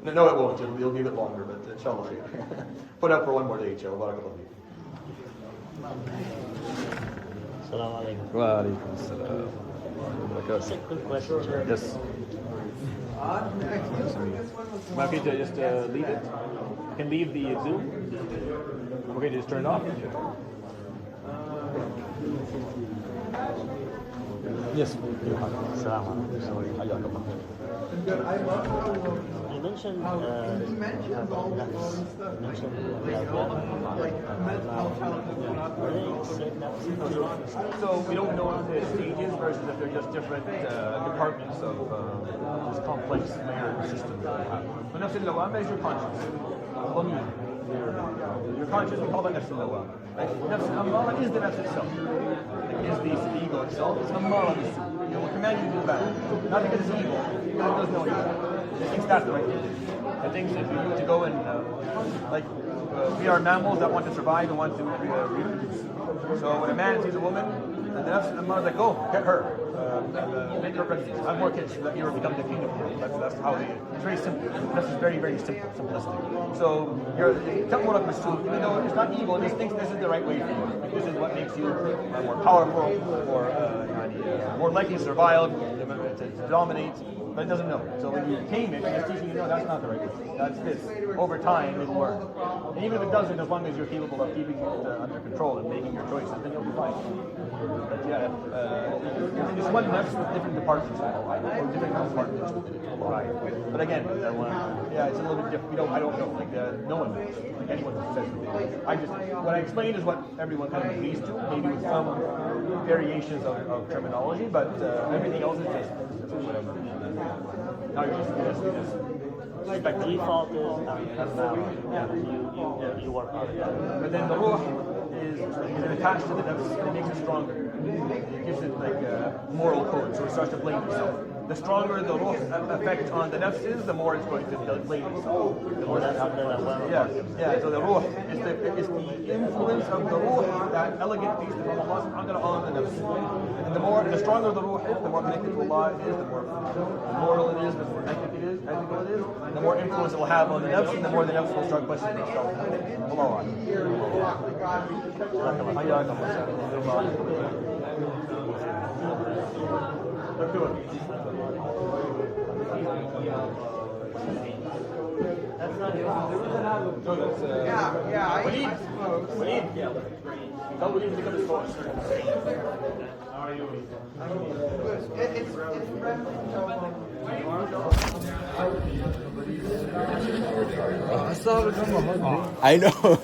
No, it won't. It'll be a bit longer, but inshallah. Put up for one more day, inshallah. Barakallahu feekum. Assalamu alaikum. Wa alaikum assalam. Just a quick question. Yes. Am I okay to just leave it? I can leave the Zoom. I'm okay to just turn it off. Yes. Assalamu alaikum. mentioned He mentions all this stuff. Like mental health is not So we don't know if they're stages versus if they're just different departments of this complex layer system that we have. So nafs al-lawama is your conscience. Dhamir. Your conscience, we call that nafs al-lawama. Right? Nafs al-ammara is the nafs itself. It is the ego itself. It's ammara bisu. It will command you to do bad. Not because it's evil, because it does know evil. It thinks that's the right thing to do. It thinks if you need to go and, we are mammals that want to survive and want to reproduce. So when a man sees a woman, and the nafs al-ammara is like, go, get her. Make her pregnant. Have more kids so that you will become the king of the world. That's how they. It's very simple. This is very, very simple, simplistic. So you're ta'muruk bis-su', even though it's not evil, it just thinks this is the right way for you. This is what makes you more powerful, more likely to survive, to dominate. But it doesn't know. So when you tame it, it's teaching you, no, that's not the right way. That's this. Over time, it'll work. And even if it doesn't, as long as you're capable of keeping it under control and making your choices, then you'll be fine. But yeah, it's one nafs with different departments, or different compartments within it. Right. But again, it's a little bit different. I don't know. Like no one knows. Like anyone says something. What I explained is what everyone kind of agrees to, maybe with some variations of terminology, but everything else is just whatever. Now you're just this. Like the default is you work on it. But then the ruh is attached to the nafs and it makes it stronger. It gives it like a moral code, so it starts to blame itself. The stronger the ruh effect on the nafs is, the more it's going to blame itself. So the ruh is the influence of the ruh, that elegant piece from Allah subhanahu wa ta'ala on the nafs. And the stronger the ruh is, the more connected to Allah it is, the more moral it is, the more ethical it is, the more influence it will have on the nafs, and the more the nafs will start questioning itself. Allah. Let's do it. Walid. Tell Walid to come to school. How are you? I saw it. I know.